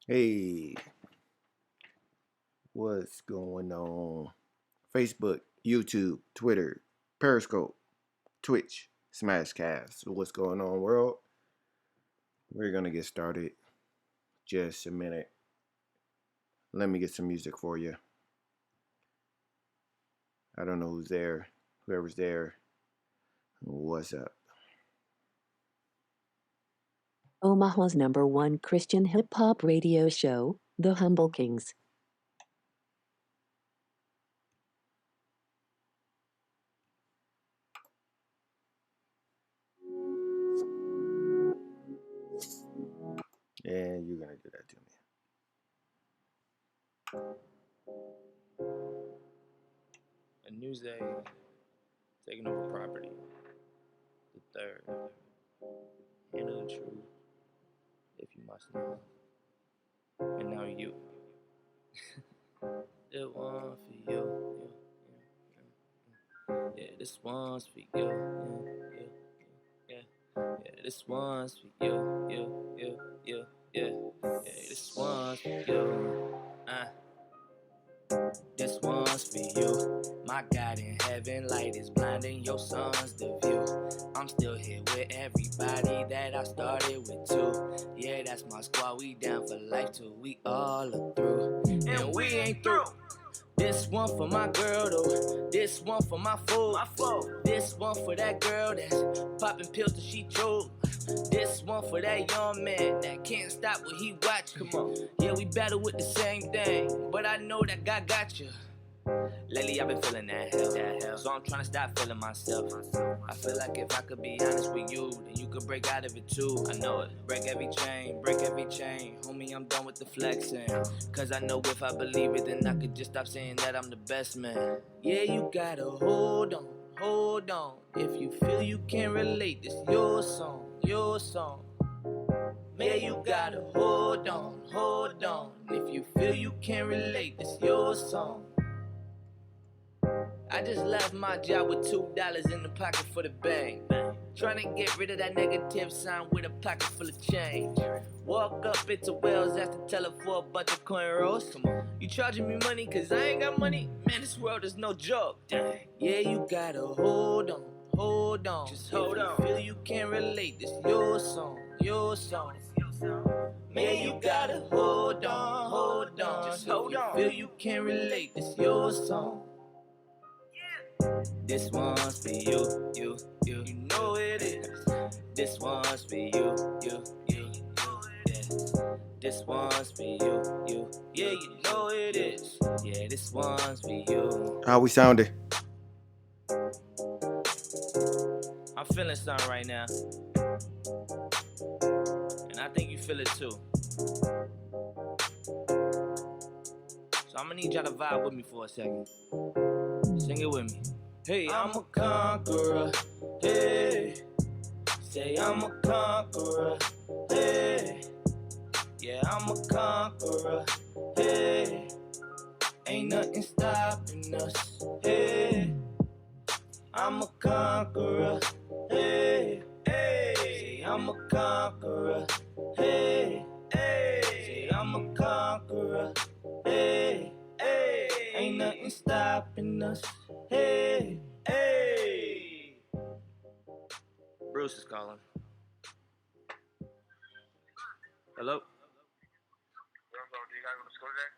Hey, what's going on? Facebook, YouTube, Twitter, Periscope, Twitch, Smashcast. What's going on, world? We're gonna get started. Just a minute. Let me get some music for you. I don't know who's there. Whoever's there, what's up? Omaha's #1 Christian hip-hop radio show, The Humble Kingz. Yeah, you're gonna do that to me. A news day taking over property. The third. Handle the truth, if you must know. And now you. It one for you. Yeah, this one's for you. Yeah, this one's for you. Yeah, this one's for you. This one's for you. My God in heaven, light is blinding your son's the view. I'm still here with everybody that I started with too. Yeah, that's my squad, we down for life till we all are through. And we ain't through. This one for my girl though, this one for my foe. This one for that girl that's popping pills till she choke. This one for that young man that can't stop what he watch. Come on, yeah, we battle with the same thing, but I know that God got you. Lately I've been feeling that hell, so I'm trying to stop feeling myself. I feel like if I could be honest with you, then you could break out of it too. I know it. Break every chain, homie, I'm done with the flexing. Cause I know if I believe it, then I could just stop saying that I'm the best man. Yeah, you gotta hold on. If you feel you can relate, this your song. Yeah, you gotta hold on. If you feel you can relate, this your song. I just left my job with $2 in the pocket for the bank. Trying to get rid of that negative sign with a pocket full of change. Walk up into Wells, ask the teller for a bunch of coin rolls. Come on, you charging me money cause I ain't got money? Man, this world is no joke. Dang. Yeah, you gotta hold on. Just hold on. If you feel you can relate, this your song. Man, you gotta hold on. Just hold on. If you feel you can relate, this your song. This one's for you. You know it is. This one's for you. Yeah. This one's for you. Yeah, you know it is. Yeah, this one's for you. How we sounding? I'm feeling something right now. And I think you feel it too. So I'm gonna need y'all to vibe with me for a second. Sing it with me. Hey, I'm a conqueror. Hey, say I'm a conqueror. Hey, yeah, I'm a conqueror. Hey, ain't nothing stopping us. Hey, I'm a conqueror. Hey, say I'm a conqueror. Hey, say I'm a conqueror. Hey, ain't nothing stopping us. Hey. Bruce is calling. Hello? Do you gotta go to school today?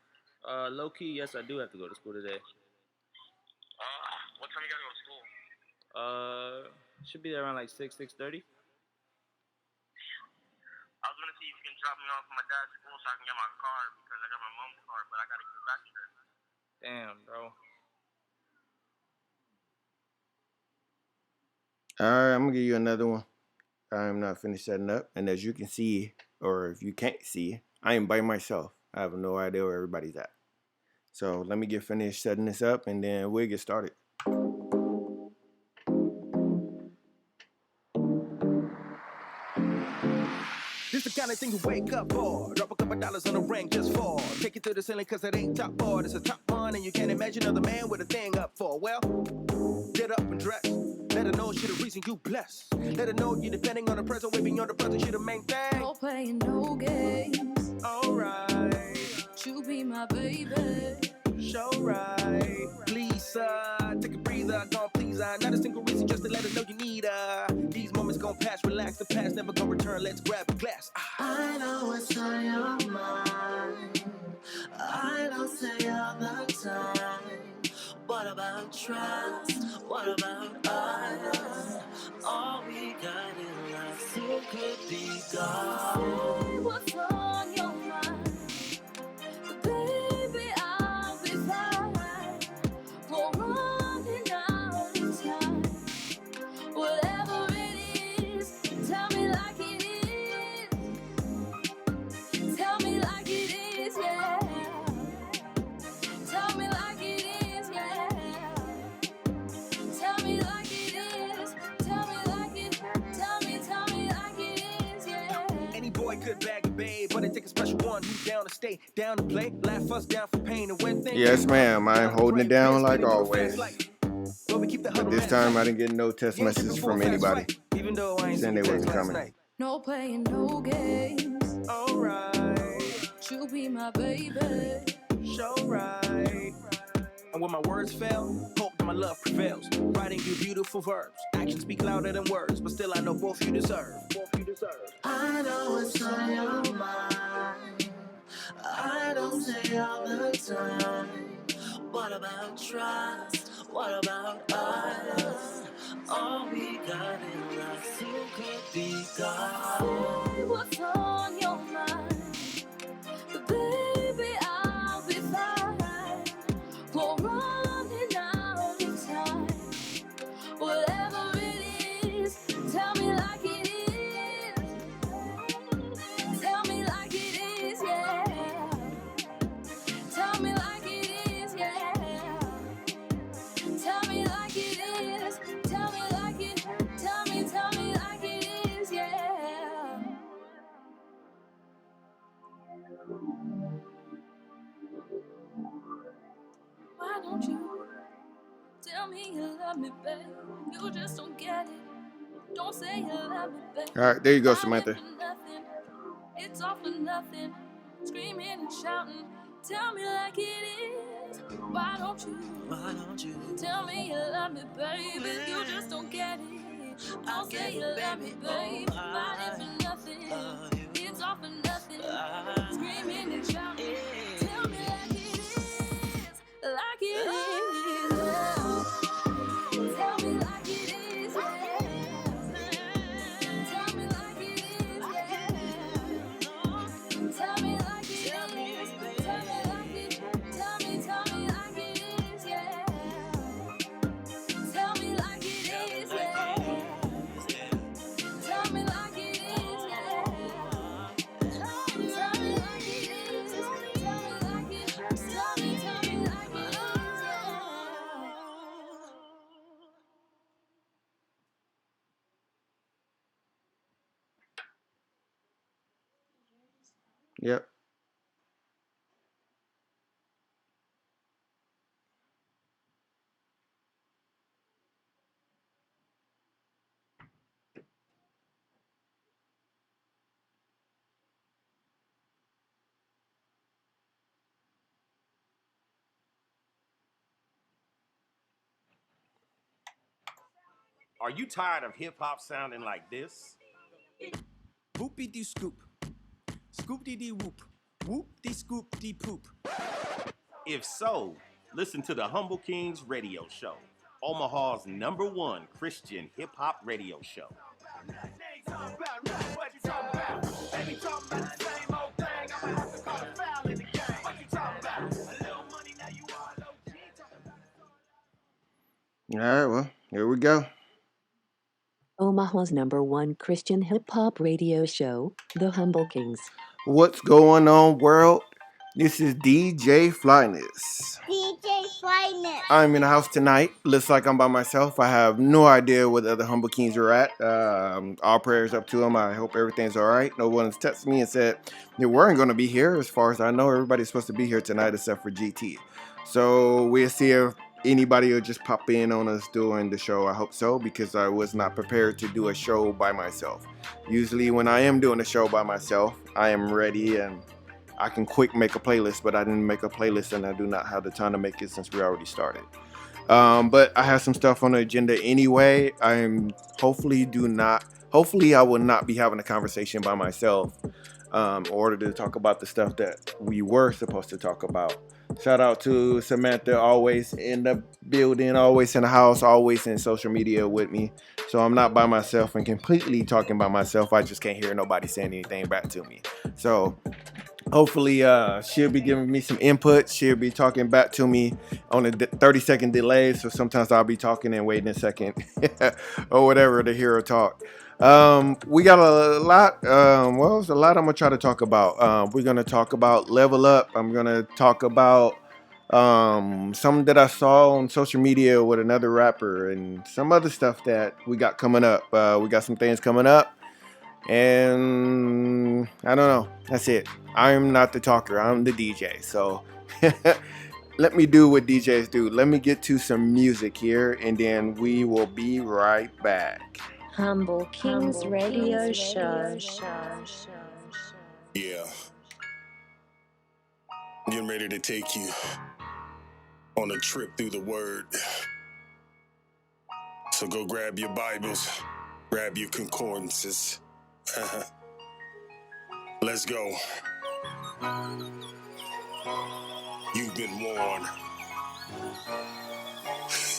Low key, yes, I do have to go to school today. What time you gotta go to school? Should be there around like 6:30. I was gonna see if you can drop me off at my dad's school so I can get my car because I got my mom's car, but I gotta get back to her. Damn, bro. Alright, I'm gonna give you another one. I'm not finished setting up, and as you can see, or if you can't see, I am by myself. I have no idea where everybody's at. So let me get finished setting this up, and then we'll get started. This the kind of thing you wake up for. Drop a couple dollars on a ring just for. Take it to the ceiling cause it ain't top board. It's a top one and you can't imagine another man with a thing up for. Well, get up and dress. Let her know she the reason you blessed. Let her know you're depending on the present, way beyond the present, she the main thing. No playing no games. Alright. my baby. Show right. Please, take a breather. Gone please, not a single reason just to let her know you need her. These moments gon' pass, relax. The past never gon' return. Let's grab a glass. I know what's on your mind. I don't say all the time. What about trust? What about us? All we got in life still could be gone. Say what's on your mind. Baby, I'll be fine. We're running out of time. Whatever it is, tell me like it is. Tell me like it is, yeah. Tell me like it is, yeah. Tell me like it is. Tell me like it. Tell me like it is, yeah. Any boy could bag a babe, but it take a special one who's down to stay, down to play, laugh us down for pain and when things. Yes, ma'am. I'm holding it down like always. But this time I didn't get no text messages from anybody saying they wasn't coming. No playing, no games. Alright. You be my baby. Show right. And when my words fail, hope that my love prevails. Writing you beautiful verbs. Actions speak louder than words, but still I know both you deserve. I know what's on your mind. I don't say all the time. What about trust? What about us? All we got in life still could be gone. Say what's on your mind. But baby, I'll be fine. We're running out of time. Whatever it is, tell me like it is. Tell me like it is, yeah. Tell me like it is, yeah. Tell me like it is. Tell me like it. Tell me like it is, yeah. Why don't you tell me you love me, babe? You just don't get it. Don't say you love me, babe. All right, there you go, Samantha. It's all for nothing. Screaming and shouting. Tell me like it is. Why don't you tell me you love me, baby? You just don't get it. Don't say you love me, babe. Fighting for nothing. It's all for nothing. Screaming and shouting. Tell me like it is. Like it is. Tell me like it is. Tell me like it is. Tell me like it is. Tell me like it. Tell me like it is, yeah. Tell me like it is, yeah. Tell me like it is, yeah. Tell me like it is. Tell me like it. Tell me like it is, yeah. Yep. Are you tired of hip-hop sounding like this? Whoopie scoop. Scoop-dee whoop. Whoop-dee-scoop-dee poop. If so, listen to the Humble Kingz radio show, Omaha's #1 Christian hip-hop radio show. All right, well, here we go. Omaha's #1 Christian hip-hop radio show, The Humble Kingz. What's going on, world? This is DJ Flyness. DJ Flyness. I'm in the house tonight. Looks like I'm by myself. I have no idea where the other Humble Kings are at. All prayers up to them. I hope everything's all right. No one's texted me and said they weren't going to be here. As far as I know, everybody's supposed to be here tonight except for GT. So we'll see if anybody will just pop in on us during the show. I hope so, because I was not prepared to do a show by myself. Usually when I am doing a show by myself, I am ready and I can quick make a playlist, but I didn't make a playlist, and I do not have the time to make it since we already started. But I have some stuff on the agenda anyway. Hopefully I will not be having a conversation by myself in order to talk about the stuff that we were supposed to talk about. Shout out to Samantha, always in the building, always in the house, always in social media with me. So I'm not by myself and completely talking by myself. I just can't hear nobody saying anything back to me. So hopefully she'll be giving me some input. She'll be talking back to me on a 30-second delay. So sometimes I'll be talking and waiting a second or whatever to hear her talk. We got a lot. There's a lot I'm gonna try to talk about. We're gonna talk about level up. I'm gonna talk about something that I saw on social media with another rapper and some other stuff that we got coming up. We got some things coming up, and I don't know. That's it. I'm not the talker. I'm the DJ. So let me do what DJs do. Let me get to some music here, and then we will be right back. Humble Kingz Radio Show. Yeah. I'm getting ready to take you on a trip through the Word. So go grab your Bibles, grab your concordances. Let's go. You've been warned.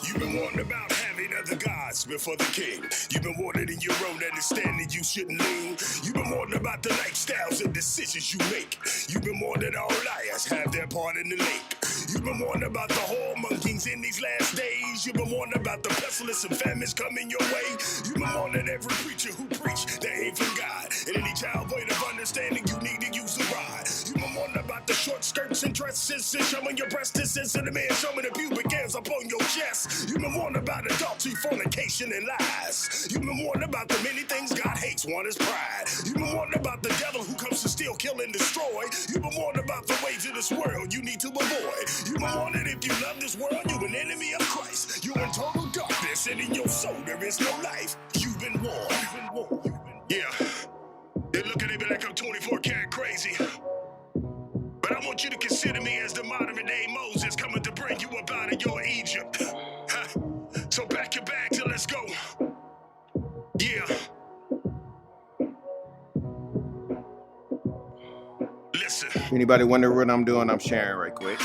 You've been warned about having other gods before the king. You've been warned in your own understanding you shouldn't lean. You've been warned about the lifestyles and decisions you make. You've been warned that all liars have their part in the lake. You've been warned about the whoremongings in these last days. You've been warned about the pestilence and famines coming your way. You've been warned that every preacher who preach, they ain't from God. And any child point of understanding, you need to use the rod. You've been warned about the short skirts and dresses and showing your breasts and the man showing the pubic hairs up on your chest. You've been warned about adultery, fornication, and lies. You've been warned about the many things God hates. One is pride. You've been warned about the devil who comes to steal, kill, and destroy. You've been warned about the ways of this world you need to avoid. You've been warned that if you love this world, you're an enemy of Christ. You're in total darkness, and in your soul there is no life. You've been warned. Yeah. They look at me like I'm 24 karat crazy. But I want you to consider me as the modern day Moses coming to bring you up out of your Egypt. So pack your bags and let's go. Yeah. Listen. Anybody wonder what I'm doing? I'm sharing right quick.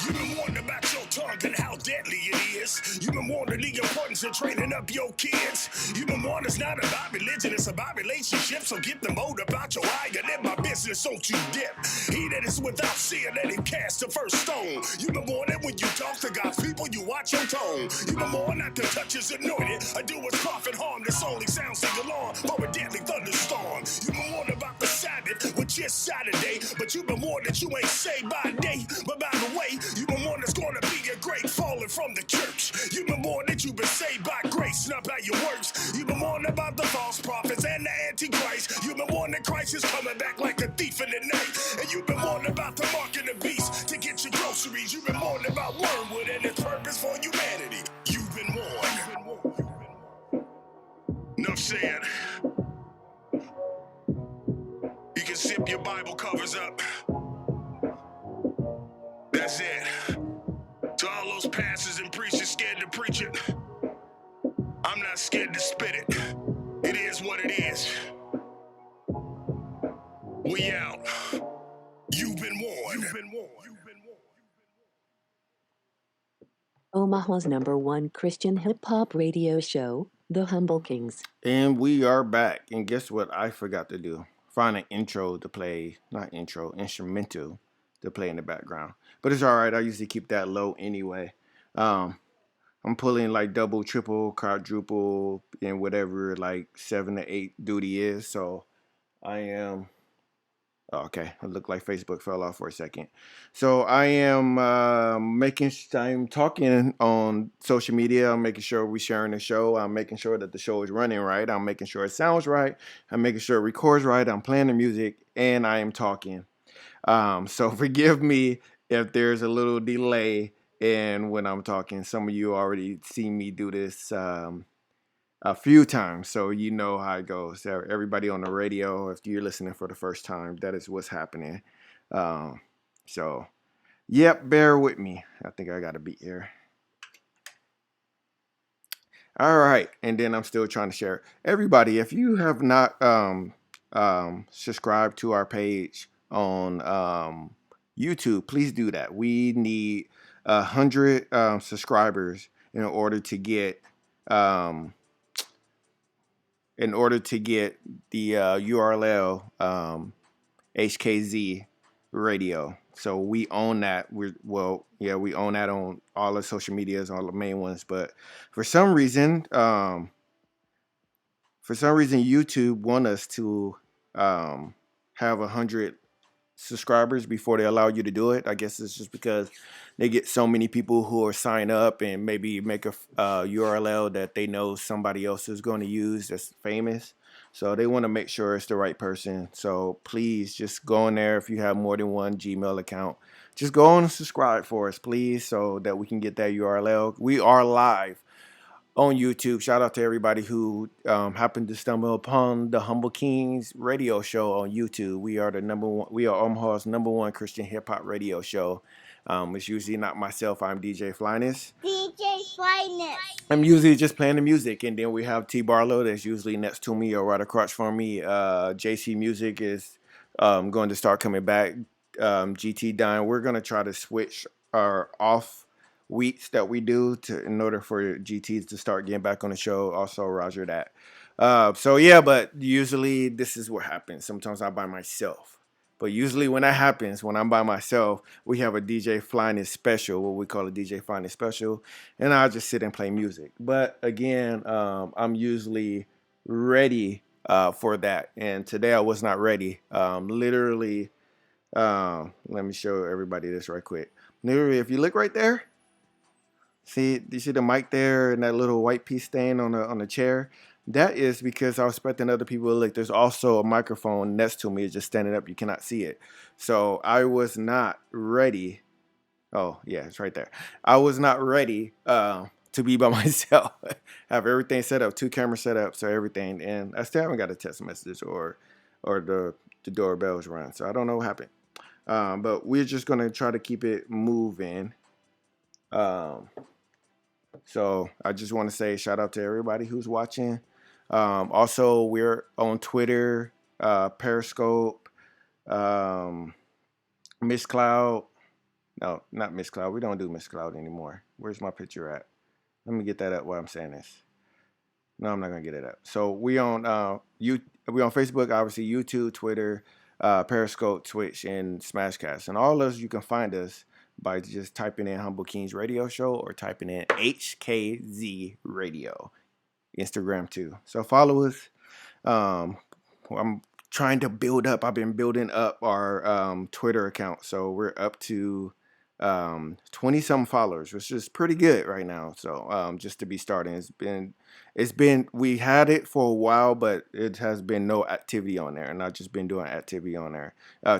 You've been warned about your tongue and how deadly it is. You've been warned of the importance of training up your kids. You've been warned it's not about religion, it's about relationship. So get the mold about your eye and let my business, don't you dip. He that is without sin, let him cast the first stone. You've been warned that when you talk to God's people, you watch your tone. You've been warned not to touch his anointed or do what's profit harm. This only sounds like alarm for a deadly thunderstorm. You've been warned about the Sabbath, which is Saturday. But you've been warned that you ain't saved by day, but by the way. You've been warned there's gonna be a great falling from the church. You've been warned that you've been saved by grace, not by your works. You've been warned about the false prophets and the Antichrist. You've been warned that Christ is coming back like a thief in the night. And you've been warned about the mark of the beast to get your groceries. You've been warned about wormwood and its purpose for humanity. You've been warned. Enough said. You can zip your Bible covers up. That's it. To all those pastors and preachers scared to preach it, I'm not scared to spit it. It is what it is. We out. You've been warned. Omaha's #1 Christian hip-hop radio show, The Humble Kingz. And we are back. And guess what I forgot to do? Find an intro to play, not intro, instrumental to play in the background. But it's all right. I usually keep that low anyway. I'm pulling like double, triple, quadruple, and whatever like 7 to 8 duty is. So I am... Oh, okay, it looked like Facebook fell off for a second. So I am I'm talking on social media. I'm making sure we're sharing the show. I'm making sure that the show is running right. I'm making sure it sounds right. I'm making sure it records right. I'm playing the music, and I am talking. So forgive me if there's a little delay in when I'm talking. Some of you already seen me do this a few times, so you know how it goes. Everybody on the radio, if you're listening for the first time, that is what's happening. So, yep, bear with me. I think I got a beat here. All right, and then I'm still trying to share. Everybody, if you have not subscribed to our page on YouTube, please do that. We need 100 subscribers in order to get um, the URL HKZ Radio. So we own that. We own that on all the social medias, all the main ones. But for some reason, YouTube want us to have 100 subscribers before they allow you to do it. I guess it's just because they get so many people who are sign up and maybe make a URL that they know somebody else is going to use that's famous. So they want to make sure it's the right person. So please just go in there. If you have more than one Gmail account, just go on and subscribe for us, please, so that we can get that URL. We are live on YouTube. Shout out to everybody who happened to stumble upon the Humble Kingz radio show on YouTube. We are Omaha's number one Christian hip hop radio show. It's usually not myself. I'm DJ Flyness. I'm usually just playing the music, and then we have T Barlow that's usually next to me or right across from me. JC Music is going to start coming back. GT Dine. We're going to try to switch our off weeks that we do in order for GTs to start getting back on the show. Also, Roger that. But usually this is what happens. Sometimes I'm by myself. But usually when that happens, when I'm by myself, we have a DJ Flyness special, what we call a DJ Flyness special, and I'll just sit and play music. But again, I'm usually ready for that. And today I was not ready. Literally, let me show everybody this right quick. Literally, if you look right there, you see the mic there and that little white piece stain on the chair? That is because I was expecting other people to look. There's also a microphone next to me. It's just standing up. You cannot see it. So I was not ready. Oh, yeah, it's right there. I was not ready to be by myself. Have everything set up, 2 cameras set up, so everything. And I still haven't got a text message or the doorbell's run. So I don't know what happened. But we're just going to try to keep it moving. So I just want to say shout out to everybody who's watching. Also, we're on Twitter, Periscope, Miss Cloud. No, not Miss Cloud. We don't do Miss Cloud anymore. Where's my picture at? Let me get that up while I'm saying this. No, I'm not gonna get it up. So we on Facebook, obviously YouTube, Twitter, Periscope, Twitch, and Smashcast. And all those you can find us by just typing in Humble Kingz Radio Show or typing in HKZ Radio. Instagram too. So follow us. I'm trying to build up. I've been building up our Twitter account. So we're up to 20 some followers, which is pretty good right now. So just to be starting, it's been we had it for a while, but it has been no activity on there, and I've just been doing activity on there.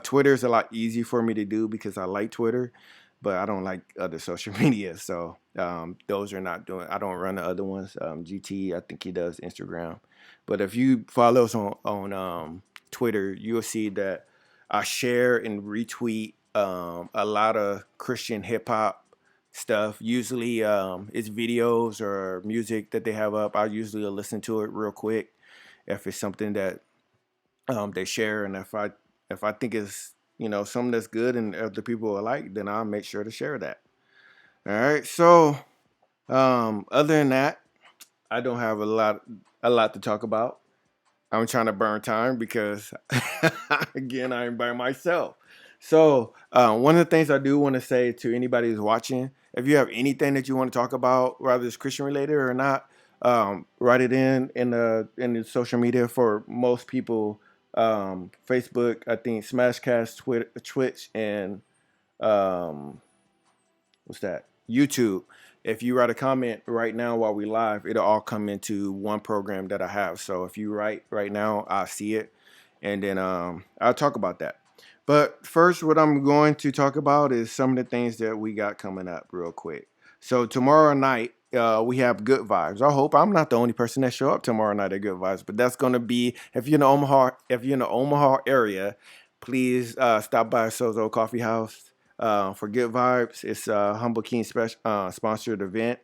Twitter is a lot easier for me to do because I like Twitter, but I don't like other social media. So those are not doing. I don't run the other ones. GT, I think he does Instagram. But if you follow us on Twitter, you'll see that I share and retweet a lot of Christian hip hop stuff. Usually it's videos or music that they have up. I usually listen to it real quick if it's something that they share, and if I think it's something that's good and other people will like, then I'll make sure to share that. All right. So other than that, I don't have a lot to talk about. I'm trying to burn time because again, I'm by myself. So one of the things I do want to say to anybody who's watching, if you have anything that you want to talk about, whether it's Christian related or not, write it in the social media. For most people, Facebook, I think Smashcast, Twitter, Twitch, and what's that? YouTube. If you write a comment right now while we live, it'll all come into one program that I have. So if you write right now, I'll see it, and then I'll talk about that. But first, what I'm going to talk about is some of the things that we got coming up real quick. So tomorrow night, we have Good Vibes. I hope I'm not the only person that show up tomorrow night at Good Vibes, but that's going to be, if you're in the Omaha area, please stop by Sozo Coffee House for good vibes. It's a Humble King sponsored event.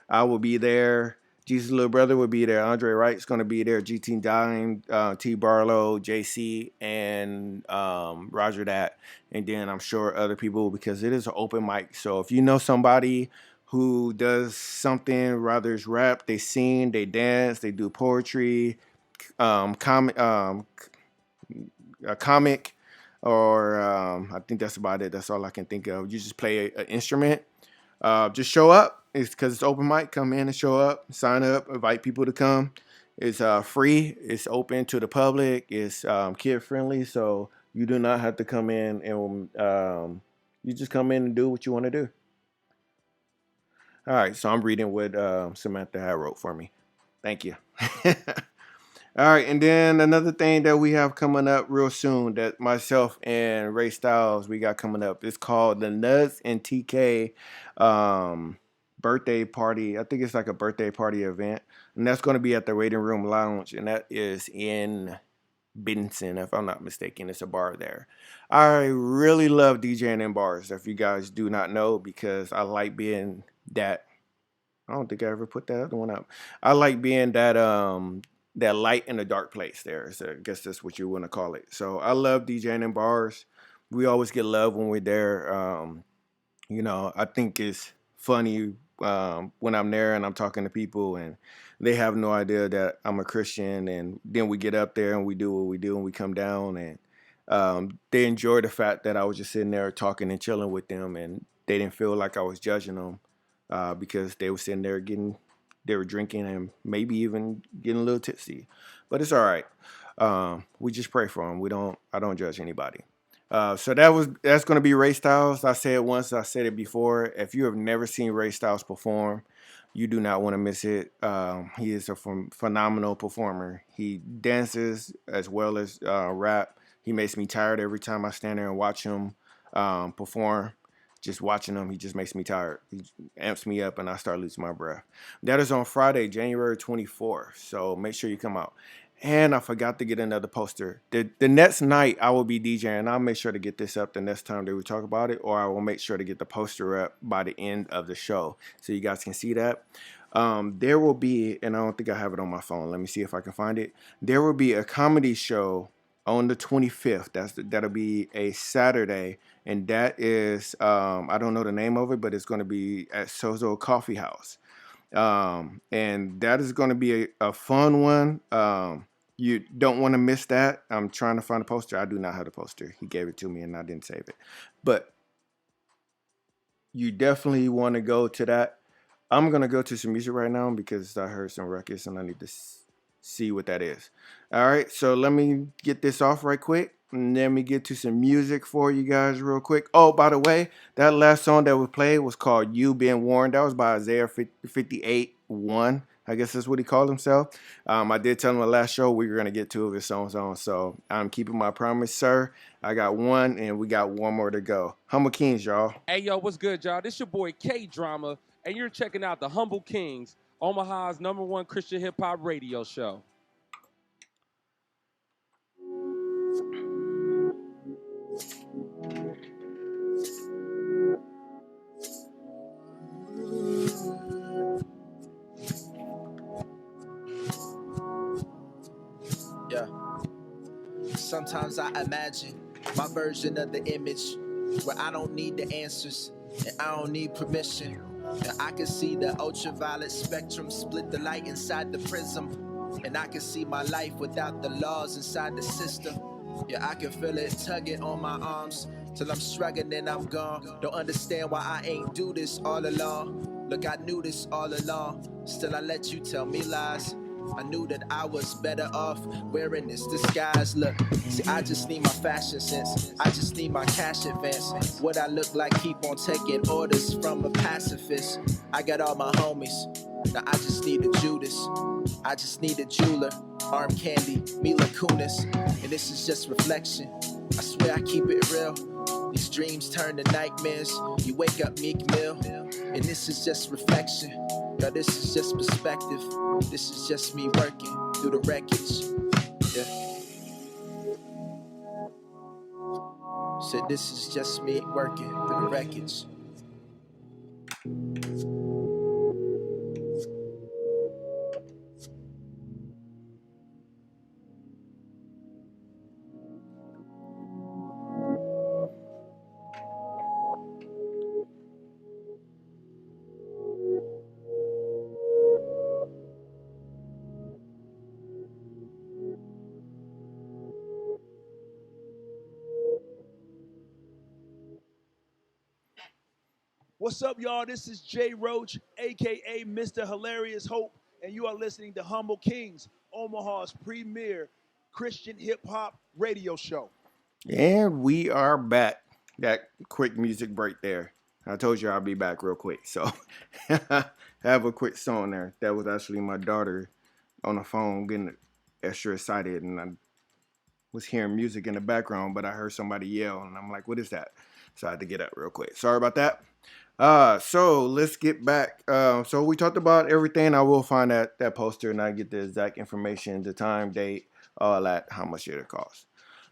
I will be there. Jesus' little brother will be there. Andre Wright's going to be there. GT Dime, T Barlow, JC, and Roger Dat. And then I'm sure other people, because it is an open mic. So if you know somebody who does something, whether it's rap, they sing, they dance, they do poetry, a comic, or I think that's about it. That's all I can think of. You just play an instrument. Just show up. It's because it's open mic. Come in and show up. Sign up. Invite people to come. It's free. It's open to the public. It's kid friendly. So you do not have to come in and you just come in and do what you want to do. All right. So I'm reading what Samantha had wrote for me. Thank you. All right, and then another thing that we have coming up real soon that myself and Ray Styles we got coming up. It's called the Nuts and TK birthday party. I think it's like a birthday party event, and that's going to be at the Waiting Room Lounge, and that is in Benson, if I'm not mistaken. It's a bar there. I really love DJing in bars, if you guys do not know, because I like being that. I don't think I ever put that other one up. I like being that light in a dark place there. So I guess that's what you want to call it. So I love DJing in bars. We always get love when we're there. I think it's funny when I'm there and I'm talking to people and they have no idea that I'm a Christian. And then we get up there and we do what we do and we come down and they enjoy the fact that I was just sitting there talking and chilling with them, and they didn't feel like I was judging them because they were sitting there they were drinking and maybe even getting a little tipsy, but it's all right. We just pray for them. I don't judge anybody. So that's going to be Ray Styles. I said it once, I said it before. If you have never seen Ray Styles perform, you do not want to miss it. He is a phenomenal performer. He dances as well as rap. He makes me tired every time I stand there and watch him perform. Just watching him, he just makes me tired. He amps me up and I start losing my breath. That is on Friday, January 24th. So make sure you come out. And I forgot to get another poster. The next night I will be DJing. I'll make sure to get this up the next time that we talk about it, or I will make sure to get the poster up by the end of the show so you guys can see that. There will be, and I don't think I have it on my phone. Let me see if I can find it. There will be a comedy show on the 25th. That'll be a Saturday, and that is I don't know the name of it, but it's going to be at Sozo Coffee House, and that is going to be a fun one. You don't want to miss that. I'm trying to find a poster. I do not have the poster. He gave it to me and I didn't save it, but you definitely want to go to that. I'm going to go to some music right now because I heard some records and I need to see what that is. All right, so let me get this off right quick. And let me get to some music for you guys real quick. Oh, by the way, that last song that we played was called You Been Warned. That was by Isaiah 58:1. I guess that's what he called himself. I did tell him the last show we were going to get 2 of his songs on. So I'm keeping my promise, sir. I got 1 and we got 1 more to go. Humble Kingz, y'all. Hey, yo, what's good, y'all? This your boy K-Drama, and you're checking out the Humble Kingz, Omaha's #1 Christian hip-hop radio show. Yeah. Sometimes I imagine my version of the image where I don't need the answers and I don't need permission. And I can see the ultraviolet spectrum split the light inside the prism. And I can see my life without the laws inside the system. Yeah, I can feel it tugging on my arms till I'm struggling and I'm gone. Don't understand why I ain't do this all along. Look, I knew this all along. Still I let you tell me lies. I knew that I was better off wearing this disguise. Look, see, I just need my fashion sense. I just need my cash advance. What I look like, keep on taking orders from a pacifist. I got all my homies. Now I just need a Judas. I just need a jeweler. Arm Candy, Mila Kunis. And this is just reflection. I swear I keep it real. These dreams turn to nightmares. You wake up Meek Mill. And this is just reflection. Yo, this is just perspective. This is just me working through the wreckage. Yeah. Said this is just me working through the records. What's up, y'all? This is Jay Roach, aka Mr. Hilarious Hope, and you are listening to Humble Kingz, Omaha's premier Christian hip hop radio show. And we are back. That quick music break there. I told you I'll be back real quick. So have a quick song there. That was actually my daughter on the phone getting extra excited, and I was hearing music in the background, but I heard somebody yell, and I'm like, what is that? So I had to get up real quick. Sorry about that. So let's get back. So we talked about everything. I will find that poster and I get the exact information, the time, date, all that, how much it'll cost.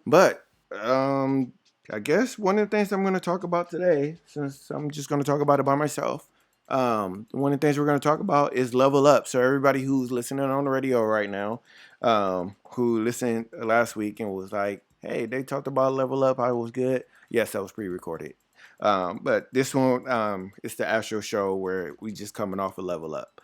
But I guess one of the things I'm going to talk about today, since I'm just going to talk about it by myself, one of the things we're going to talk about is level up. So everybody who's listening on the radio right now, who listened last week and was like, hey, they talked about level up, how it was good. Yes, that was pre-recorded. But this one, it's the actual show where we just coming off a level up.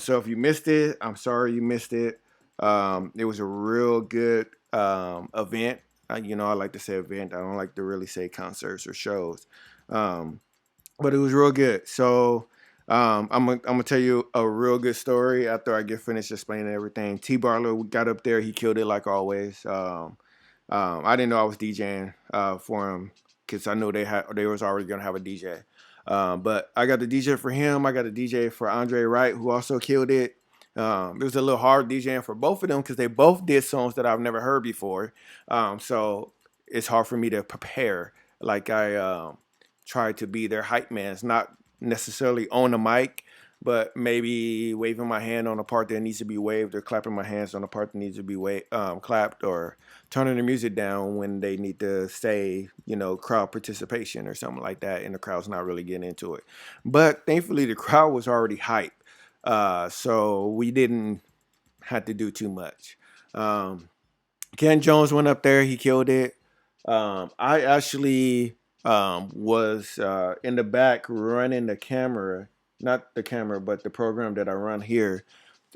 So if you missed it, I'm sorry you missed it. It was a real good event. I like to say event. I don't like to really say concerts or shows. But it was real good. So I'm gonna tell you a real good story after I get finished explaining everything. T Barlow got up there. He killed it like always. I didn't know I was DJing for him because I knew they was already gonna have a DJ. But I got the DJ for him. I got a DJ for Andre Wright, who also killed it. It was a little hard DJing for both of them because they both did songs that I've never heard before. So it's hard for me to prepare. Like I try to be their hype man. It's not necessarily on the mic, but maybe waving my hand on a part that needs to be waved, or clapping my hands on a part that needs to be clapped, or turning the music down when they need to say, crowd participation or something like that, and the crowd's not really getting into it. But thankfully, the crowd was already hyped, so we didn't have to do too much. Ken Jones went up there. He killed it. I actually was in the back running the camera, not the camera, but the program that I run here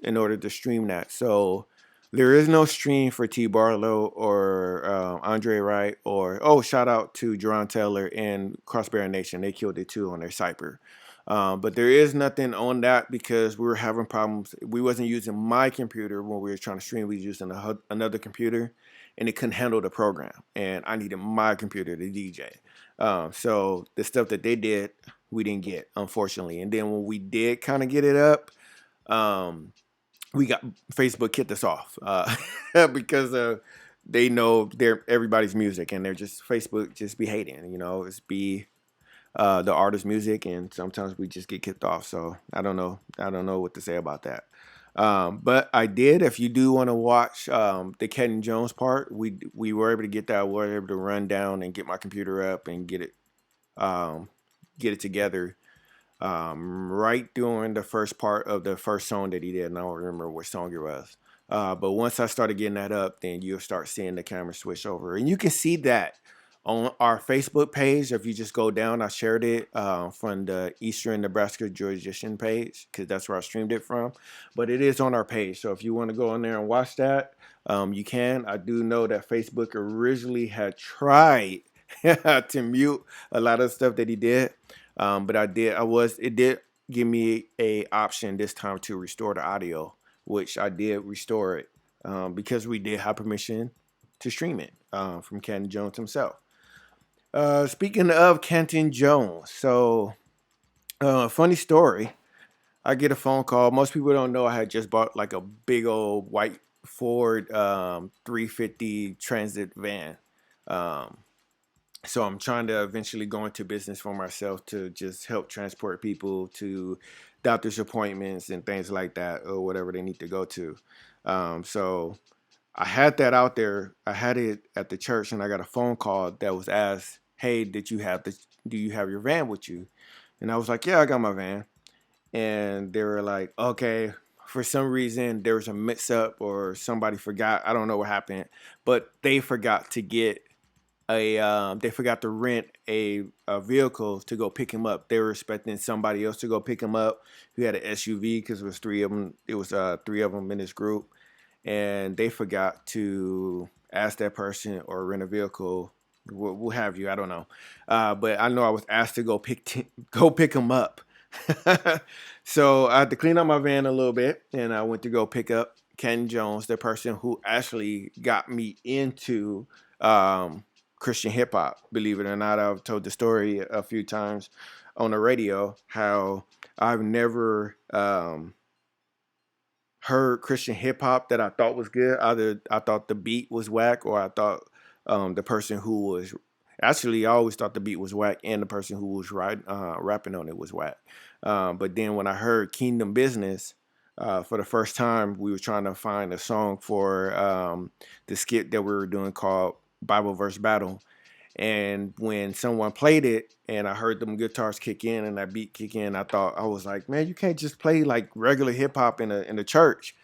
in order to stream that. So there is no stream for T Barlow or Andre Wright shout out to Jerron Taylor and Crossbear Nation. They killed it too on their Cypher. But there is nothing on that because we were having problems. We wasn't using my computer when we were trying to stream. We were using another computer, and it couldn't handle the program. And I needed my computer to DJ. So the stuff that they did, we didn't get, unfortunately. And then when we did kind of get it up, we got Facebook kicked us off because they know they're everybody's music, and they're just Facebook just be hating. It's be the artist's music, and sometimes we just get kicked off. So I don't know what to say about that. But I did. If you do want to watch the Ken Jones part, we were able to get that. We were able to run down and get my computer up and get it together right during the first part of the first song that he did. And I don't remember what song it was. But once I started getting that up, then you'll start seeing the camera switch over, and you can see that on our Facebook page. If you just go down, I shared it from the Eastern Nebraska Jurisdiction page because that's where I streamed it from. But it is on our page, so if you want to go in there and watch that, you can. I do know that Facebook originally had tried to mute a lot of stuff that he did, but it did give me a option this time to restore the audio, which I did restore it because we did have permission to stream it from Ken Jones himself. Speaking of Kenton Jones, so funny story. I get a phone call. Most people don't know I had just bought like a big old white Ford 350 Transit van. So I'm trying to eventually go into business for myself to just help transport people to doctor's appointments and things like that, or whatever they need to go to. So I had that out there. I had it at the church, and I got a phone call that was asked, "Hey, do you have your van with you?" And I was like, "Yeah, I got my van." And they were like, "Okay." For some reason, there was a mix up, or somebody forgot. I don't know what happened, but they forgot to get they forgot to rent a vehicle to go pick him up. They were expecting somebody else to go pick him up who had an SUV, because it was three of them. It was three of them in this group, and they forgot to ask that person or rent a vehicle. What have you? I don't know, but I know I was asked to go pick him up. So I had to clean up my van a little bit, and I went to go pick up Ken Jones, the person who actually got me into Christian hip hop. Believe it or not, I've told the story a few times on the radio how I've never heard Christian hip hop that I thought was good. Either I thought the beat was whack, or I thought the person who was actually, I always thought the beat was whack, and the person who was rapping on it was whack. But then when I heard Kingdom Business for the first time, we were trying to find a song for the skit that we were doing called Bible Verse Battle. And when someone played it and I heard them guitars kick in and that beat kick in, I was like, man, you can't just play like regular hip hop in a church.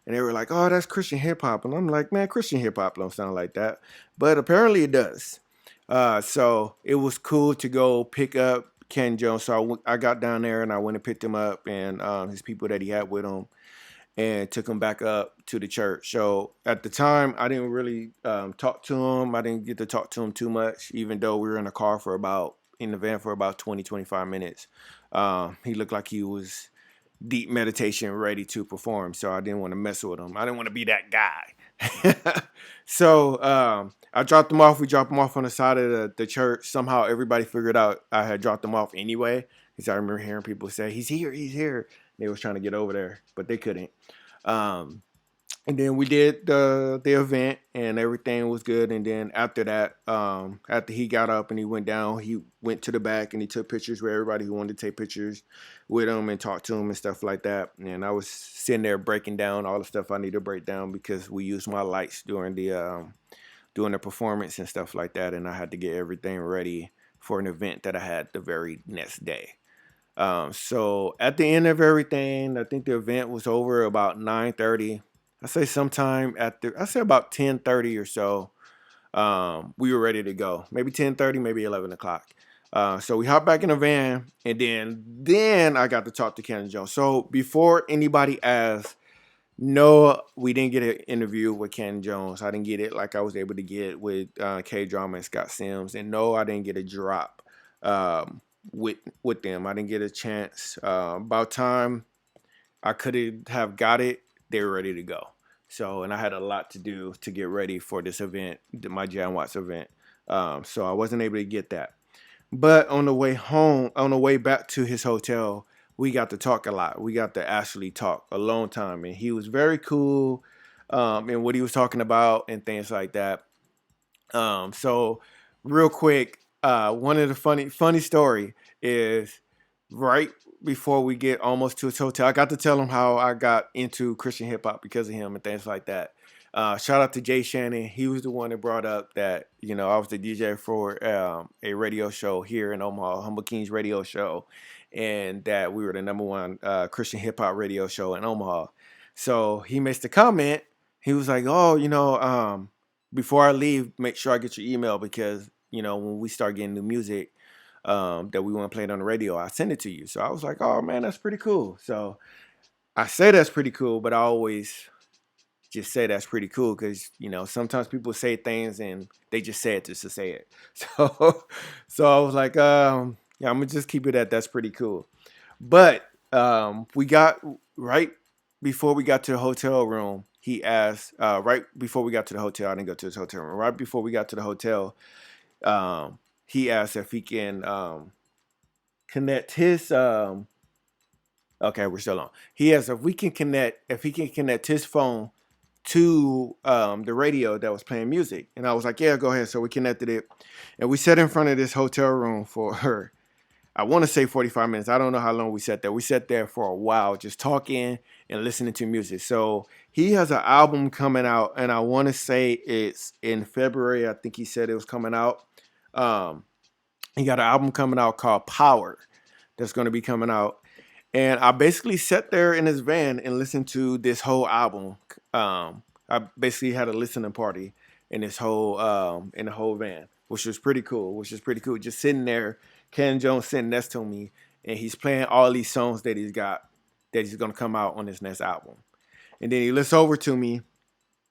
And they were like, oh, that's Christian hip hop. And I'm like, man, Christian hip hop don't sound like that. But apparently it does. So it was cool to go pick up Ken Jones. So I got down there and I went and picked him up, and his people that he had with him, and took him back up to the church. So at the time, I didn't really talk to him. I didn't get to talk to him too much, even though we were in the van for about 20, 25 minutes. He looked like he was deep meditation, ready to perform. So I didn't want to mess with him. I didn't want to be that guy. So I dropped him off. We dropped him off on the side of the church. Somehow everybody figured out I had dropped him off anyway, because I remember hearing people say, he's here, he's here. They was trying to get over there, but they couldn't. And then we did the event, and everything was good. And then after that, after he got up and he went down, he went to the back and he took pictures with everybody who wanted to take pictures with him and talk to him and stuff like that. And I was sitting there breaking down all the stuff I need to break down, because we used my lights during the performance and stuff like that, and I had to get everything ready for an event that I had the very next day. So at the end of everything, I think the event was over about 9:30. I say about 10:30 or so. We were ready to go. Maybe 10:30, maybe 11 o'clock. So we hopped back in the van, and then I got to talk to Ken Jones. So before anybody asked, no, we didn't get an interview with Ken Jones. I didn't get it like I was able to get with K Drama and Scott Sims. And no, I didn't get a drop with them. I didn't get a chance. About time I could have got it, they were ready to go. So, and I had a lot to do to get ready for this event, my Jan Watts event. So I wasn't able to get that. But on the way back to his hotel, we got to talk a lot. We got to actually talk a long time, and he was very cool in what he was talking about and things like that. So real quick, one of the funny story is right before we get almost to his hotel, I got to tell him how I got into Christian hip hop because of him and things like that. Shout out to Jay Shannon. He was the one that brought up that, I was the DJ for a radio show here in Omaha, Humble Kingz radio show, and that we were the number one Christian hip hop radio show in Omaha. So he makes the comment. He was like, oh, before I leave, make sure I get your email, because, when we start getting new music that we want to play it on the radio, I send it to you. So I was like, oh man, that's pretty cool. So I say that's pretty cool, but I always just say that's pretty cool because, sometimes people say things and they just say it just to say it. So I was like, yeah, I'm gonna just keep it at that's pretty cool. But we got right before we got to the hotel room. He asked right before we got to the hotel. I didn't go to his hotel room. Right before we got to the hotel, he asked if he can connect his. Okay, we're still on. He asked if he can connect his phone to the radio that was playing music, and I was like, yeah, go ahead. So we connected it, and we sat in front of this hotel room for I want to say 45 minutes. I don't know how long we sat there. We sat there for a while just talking and listening to music. So he has an album coming out, and I want to say it's in February. I think he said it was coming out. He got an album coming out called Power that's going to be coming out. And I basically sat there in his van and listened to this whole album. I basically had a listening party in this whole in the whole van, which was pretty cool. Just sitting there, Ken Jones sitting next to me, and he's playing all these songs that he's got that he's gonna come out on his next album. And then he looks over to me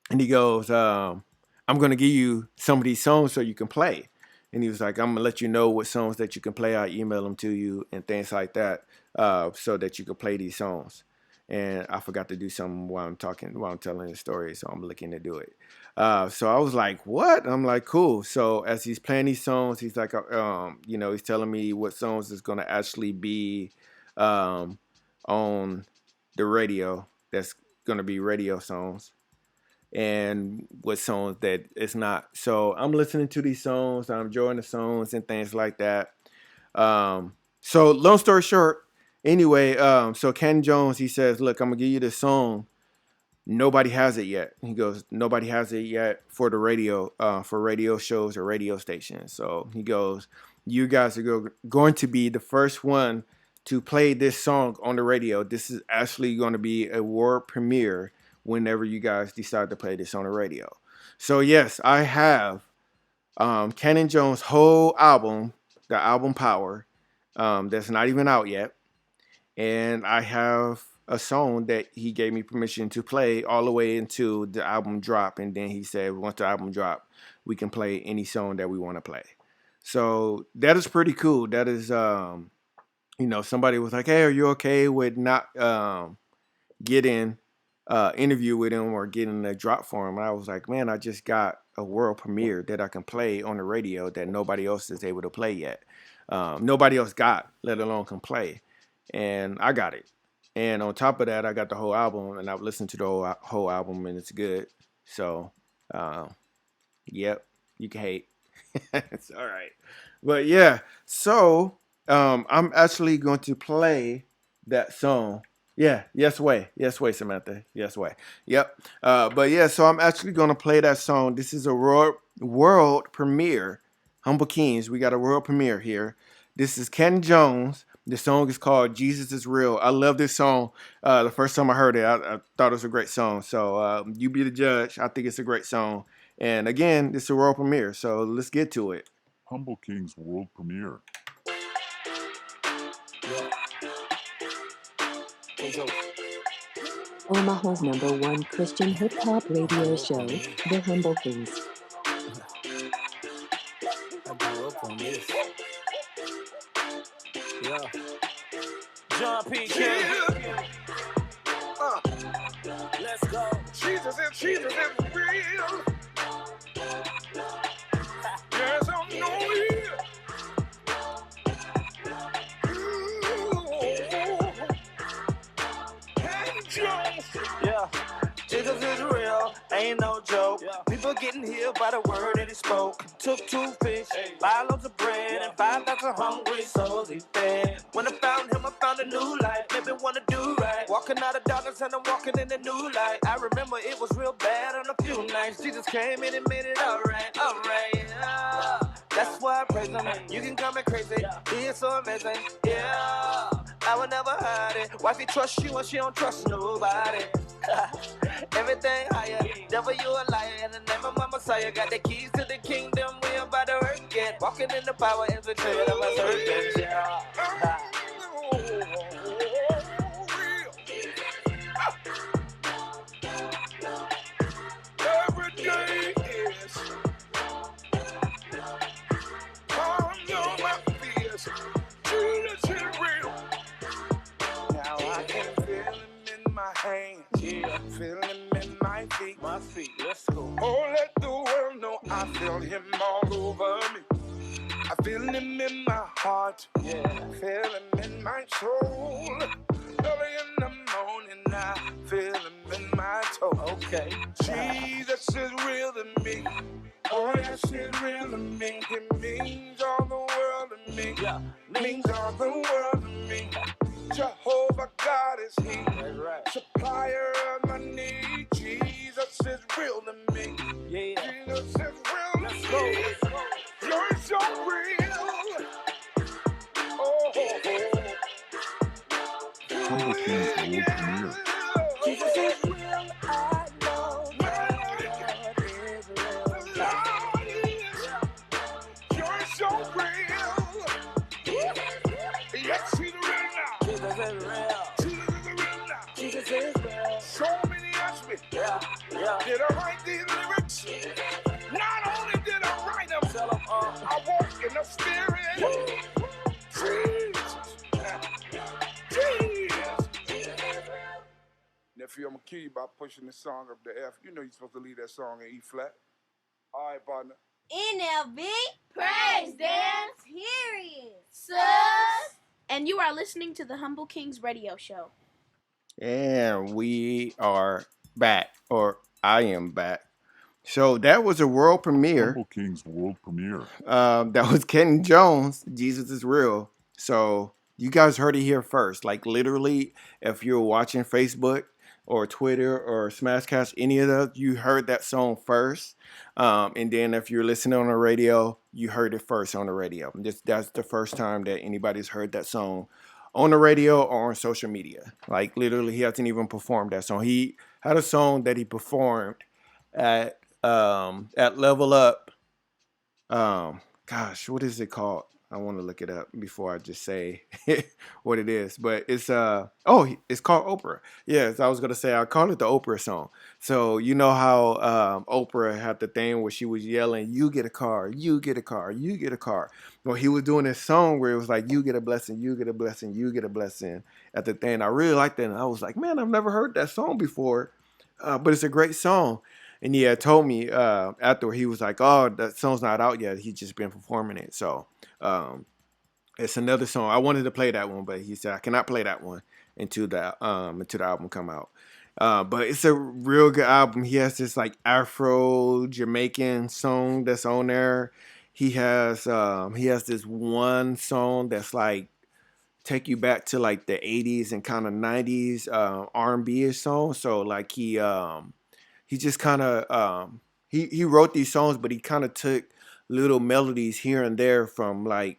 and he goes, I'm gonna give you some of these songs so you can play. And he was like, I'm gonna let you know what songs that you can play. I'll email them to you and things like that, so that you can play these songs. And I forgot to do something while I'm telling the story, so I'm looking to do it. So I was like, what? I'm like, cool. So as he's playing these songs, he's like, he's telling me what songs is going to actually be on the radio. That's going to be radio songs. And what songs that it's not. So I'm listening to these songs. I'm enjoying the songs and things like that. So long story short, anyway, so Ken Jones, he says, look, I'm going to give you this song. Nobody has it yet. He goes, nobody has it yet for the radio, for radio shows or radio stations. So he goes, you guys are going to be the first one to play this song on the radio. This is actually going to be a world premiere whenever you guys decide to play this on the radio. So yes, I have Ken Jones' whole album, the album Power, that's not even out yet. And I have a song that he gave me permission to play all the way until the album drop. And then he said, once the album drop, we can play any song that we want to play. So that is pretty cool. That is, somebody was like, hey, are you okay with not getting interview with him or getting a drop for him? And I was like, man, I just got a world premiere that I can play on the radio that nobody else is able to play yet. Nobody else got, let alone can play. And I got it. And on top of that, I got the whole album, and I've listened to the whole album, and it's good. So, yep, you can hate. It's all right. But yeah, so I'm actually going to play that song. Yeah, yes way, Samantha, yes way. Yep. But yeah, so I'm actually going to play that song. This is a world premiere. Humble Kingz, we got a world premiere here. This is Ken Jones. The song is called Jesus is Real. I love this song. The first time I heard it, I thought it was a great song. So you be the judge. I think it's a great song. And again, it's a world premiere. So let's get to it. Humble Kingz world premiere. Omaha's #1 Christian hip-hop radio show, The Humble Kingz. I grew up on this. Yeah. John P. Kingz. Let's go. Jesus is real. Yes, I know it. Yeah. Jesus is real, ain't no joke. People getting healed by the word that he spoke. Took 2 fish, 5 loaves of bread, and 5,000 hungry souls he fed. When I found him, I found a new life. Made me wanna do right. Walking out of darkness and I'm walking in the new light. I remember it was real bad on a few nights. Jesus came in and made it alright, yeah. That's why I praise him. You can call me crazy, he is so amazing, yeah. I would never hide it. Wifey trust you and she don't trust nobody. Everything higher, devil you a liar. In the name of my Messiah, got the keys to the kingdom. We about to work it. Walking in the power, infiltrated of my servants, yeah. Every day is on my fears. Jesus is real. Now I can feel him in my hands. Yeah, feel him in my feet. My feet, let's go. Oh, let the world know I feel him all over me. I feel him in my heart. Yeah. Feel him in my soul. Early in the morning, I feel him in my toe. Okay. Jesus is real to me. Oh, yes, he's real to me. It means all the world to me. Means all the world to me. Jehovah God is He. Supplier of my need. Jesus is real to me. Jesus is real to me. You're so real. Oh, Humble King's world premiere. Jesus is real. I know God is real. God is. You're so real. Yes, He's real now. Jesus is real. Jesus is real now. Jesus is real. So many ask me, did I write these lyrics? Not only did I write them, I walk in the Spirit. Jesus. Jesus. Nephew, I'm going to kill you by pushing the song up the F. You know you're supposed to leave that song in E flat. All right, partner. NLB Praise Dance Period. Sus. And you are listening to the Humble Kingz radio show. And we are back, or I am back. So that was a world premiere. Humble King's world premiere. That was Kenton Jones. Jesus is real. So you guys heard it here first. Like literally, if you're watching Facebook or Twitter or Smashcast, any of those, you heard that song first. And then if you're listening on the radio, you heard it first on the radio. That's the first time that anybody's heard that song on the radio or on social media. Like literally, he hasn't even performed that song. He had a song that he performed at Level Up. Gosh, what is it called? I want to look it up before I just say what it is. But it's it's called Oprah. Yes, I was gonna say I call it the Oprah song. So you know how Oprah had the thing where she was yelling, "You get a car, you get a car, you get a car." Well, he was doing this song where it was like, "You get a blessing, you get a blessing, you get a blessing." At the thing, I really liked that, and I was like, "Man, I've never heard that song before," but it's a great song. And he had told me after, he was like, "Oh, that song's not out yet. He's just been performing it." So it's another song. I wanted to play that one, but he said I cannot play that one until the album come out. But it's a real good album. He has this like Afro Jamaican song that's on there. He has this one song that's like take you back to like the 80s and kind of 90s R&B-ish song. So like he just kind of he wrote these songs, but he kind of took little melodies here and there from like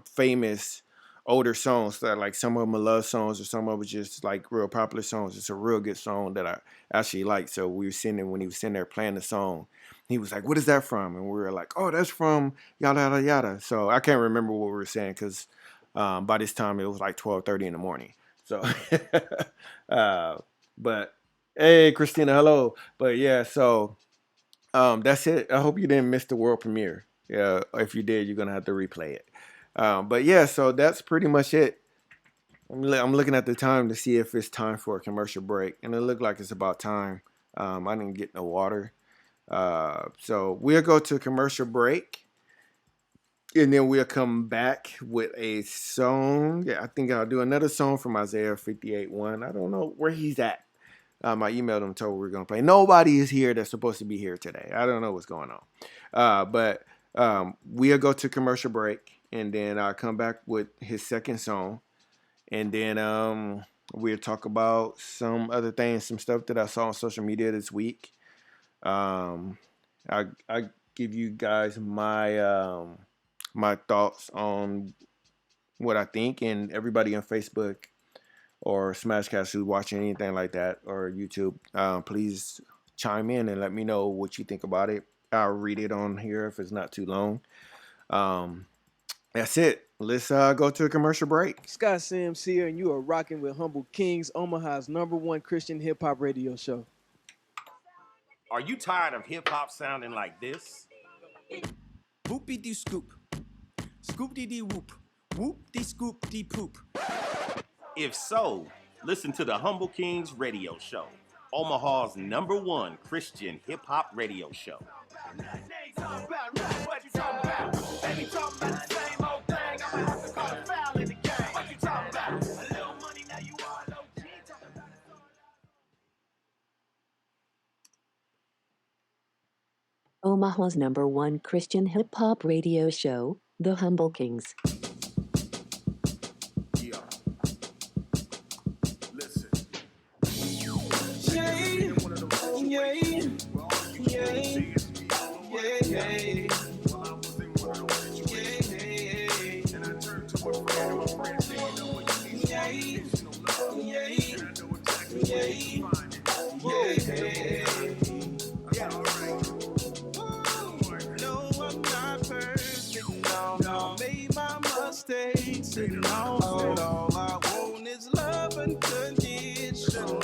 famous older songs that like some of them are love songs or some of them are just like real popular songs. It's a real good song that I actually like. So we were sitting when he was sitting there playing the song, he was like, "What is that from?" And we were like, "Oh, that's from yada yada yada." So I can't remember what we were saying because by this time it was like 12:30 in the morning. So but hey, Christina, hello. But yeah, so that's it. I hope you didn't miss the world premiere. Yeah, if you did, you're gonna have to replay it. But yeah, so that's pretty much it. I'm looking at the time to see if it's time for a commercial break, and it looked like it's about time. I didn't get no water, so we'll go to a commercial break, and then we'll come back with a song. Yeah, I think I'll do another song from Isaiah 58:1. I don't know where he's at. I emailed him, told we were going to play. Nobody is here that's supposed to be here today. I don't know what's going on. But we'll go to commercial break, and then I'll come back with his second song. And then we'll talk about some other things, some stuff that I saw on social media this week. I give you guys my my thoughts on what I think, and everybody on Facebook or Smashcast who's watching anything like that, or YouTube, please chime in and let me know what you think about it. I'll read it on here if it's not too long. That's it. Let's go to a commercial break. Scott Sims here, and you are rocking with Humble Kingz, Omaha's #1 Christian hip-hop radio show. Are you tired of hip-hop sounding like this? Boopy-dee-scoop. Scoop-dee-dee-whoop. Whoop-dee-scoop-dee-poop. If so, listen to the Humble Kingz radio show, Omaha's #1 Christian hip-hop radio show. Omaha's #1 Christian hip-hop radio show, The Humble Kingz. Well, I was in one of those situations, and I turned to a friend, and my friend said, you know what, you need some unconditional love, and I know exactly where you can find it. Yeah, all right. No, I'm not perfect, no. Made my mistakes, and all I want is love unconditional.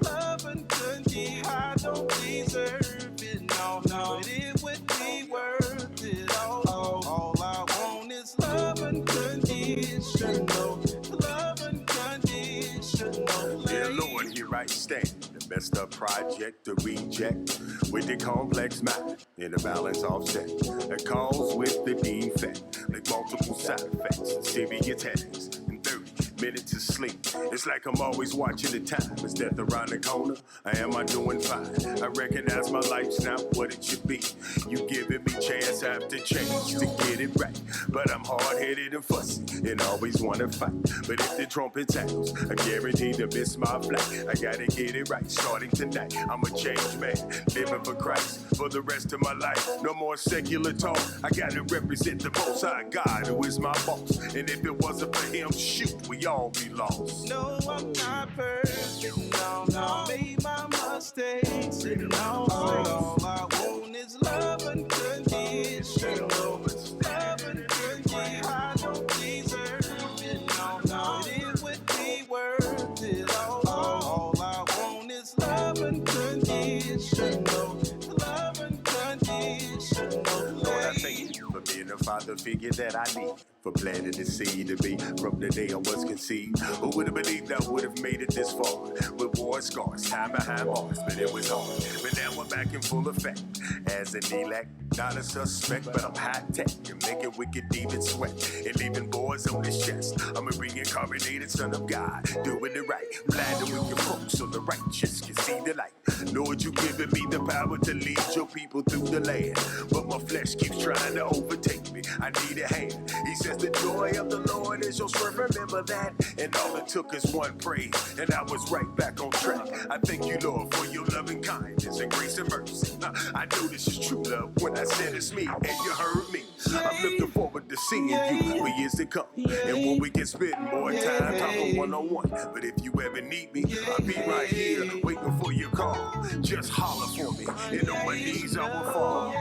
Love unconditional. I don't deserve it, no. But it would be worth it all I want is love unconditional. Love unconditional. Dear Lord, here I stand, the messed up project to reject, with the complex mind in a balance offset, that calls with the defect, like multiple side effects, serious headaches, and 30 minutes of sleep. It's like I'm always watching the time. Is death around the corner? Am I doing fine? I recognize my life's not what it should be. You giving me chance after chance to get it right, but I'm hard-headed and fussy and always want to fight. But if the trumpet sounds, I guarantee to miss my flight. I gotta get it right, starting tonight. I'm a changed man, living for Christ for the rest of my life. No more secular talk. I gotta represent the Most High God, who is my boss. And if it wasn't for him, shoot, we all be lost. No, I'm not perfect, no. Made my mistakes, and all I want is love unconditional. Love unconditional. I don't deserve it, no. But it would be worth it all I want is love unconditional. Love unconditional. Lord, I thank you for being the father figure that I need, for planting the seed to me from the day I was conceived. Who would have believed I would have made it this far? With war scars, time behind bars, but it was hard. But now we're back in full effect. As an elect, not a suspect, but I'm high tech and making wicked demons sweat and leaving boys on his chest. I'm a reincarnated son of God, doing it right. Blinding with your folks so the righteous can see the light. Lord, you giving me the power to lead your people through the land, but my flesh keeps trying to overtake me. I need a hand. He says the joy of the Lord is your strength. Remember that. And all it took is one praise, and I was right back on track. I thank you, Lord, for your loving kindness and grace and mercy. I know this is true love when I said it's me, and you heard me. I'm looking forward to seeing you for years to come. And when we can spend more time talking one-on-one. But if you ever need me, I'll be right here waiting for your call. Just holler for me, and on my knees I will fall.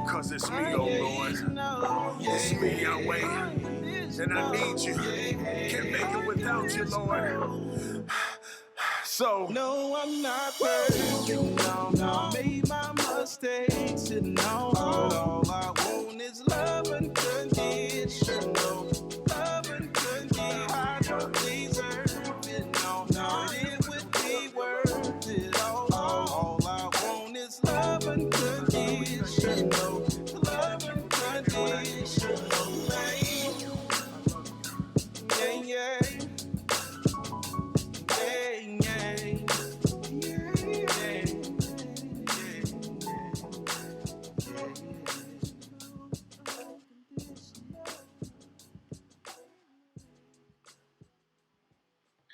Cause it's me, oh Lord. It's me, Yahweh. And I need you. Can't make it without you, Lord. So no, I'm not perfect, no. Made my mistakes, and all I want is love unconditional. Love unconditional. I don't deserve it, no. But it would be worth it all I want is love unconditional. Love unconditional. Yeah.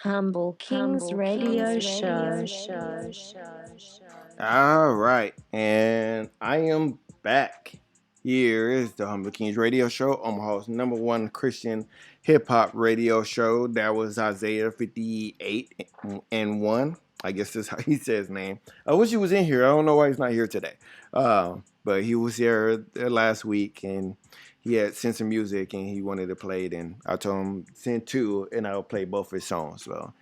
Humble Kingz Radio Show. All right, and I am back. Here is the Humble Kingz Radio Show, Omaha's #1 Christian hip hop radio show. That was Isaiah 58:1. I guess that's how he says his name. I wish he was in here. I don't know why he's not here today. But he was here last week, and he had sent some music, and he wanted to play it. And I told him send 2, and I'll play both his songs. So,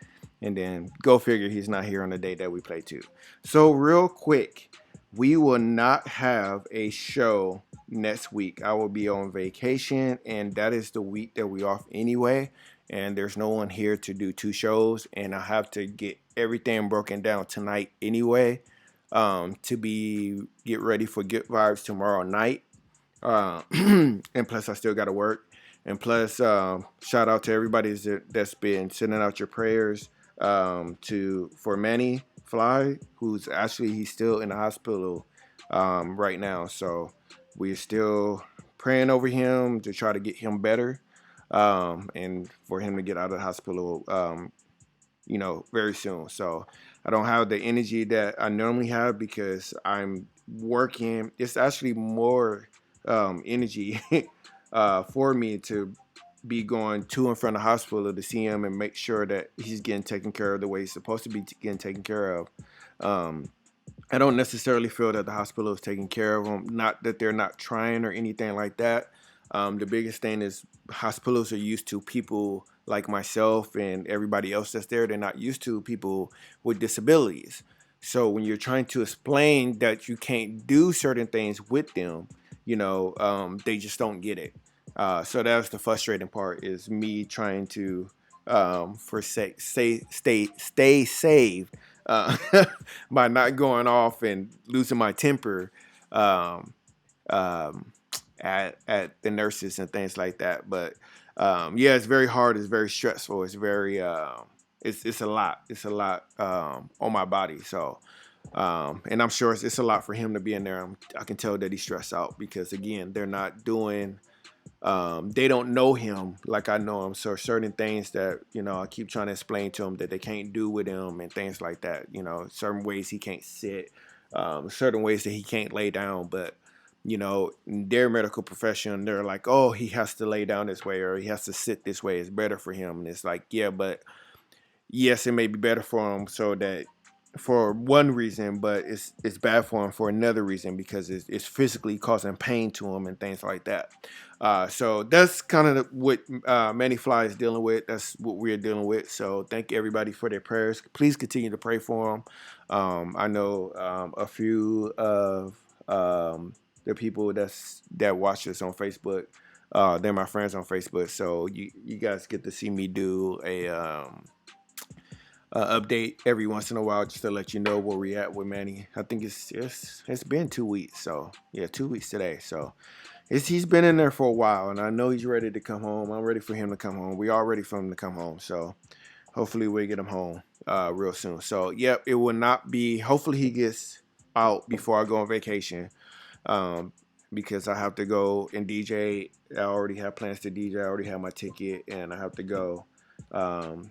and then go figure, he's not here on the day that we play 2. So real quick, we will not have a show next week. I will be on vacation, and that is the week that we off anyway. And there's no one here to do 2 shows, and I have to get everything broken down tonight anyway, to get ready for Good Vibes tomorrow night. And plus I still got to work. And plus, shout out to everybody that's been sending out your prayers for Manny Fly, he's still in the hospital right now. So we're still praying over him to try to get him better, and for him to get out of the hospital, very soon. So I don't have the energy that I normally have because I'm working, it's actually more energy for me to be going to and from the hospital to see him and make sure that he's getting taken care of the way he's supposed to be getting taken care of. I don't necessarily feel that the hospital is taking care of them. Not that they're not trying or anything like that. The biggest thing is hospitals are used to people like myself and everybody else that's there. They're not used to people with disabilities. So when you're trying to explain that you can't do certain things with them, they just don't get it. So that's the frustrating part, is me trying to stay saved by not going off and losing my temper um, at the nurses and things like that. But yeah, it's very hard. It's very stressful. It's very it's a lot. It's a lot on my body. So and I'm sure it's a lot for him to be in there. I can tell that he's stressed out because, again, they're not doing. They don't know him like I know him. So certain things that, I keep trying to explain to him that they can't do with him and things like that. Certain ways he can't sit, certain ways that he can't lay down. But, their medical profession, they're like, oh, he has to lay down this way or he has to sit this way. It's better for him. And it's like, yeah, but yes, it may be better for him so that for one reason, but it's bad for him for another reason because it's physically causing pain to him and things like that. So that's kind of what Manny Fly is dealing with. That's what we're dealing with. So thank everybody for their prayers. Please continue to pray for him. I know a few of the people that watch us on Facebook. They're my friends on Facebook. So you guys get to see me do a update every once in a while just to let you know where we at with Manny. I think it's been 2 weeks. So yeah, 2 weeks today. So he's been in there for a while, and I know he's ready to come home. I'm ready for him to come home. We all ready for him to come home. So hopefully we'll get him home real soon. So yep, it will not be. Hopefully he gets out before I go on vacation, because I have to go and DJ. I already have plans to DJ. I already have my ticket, and I have to go.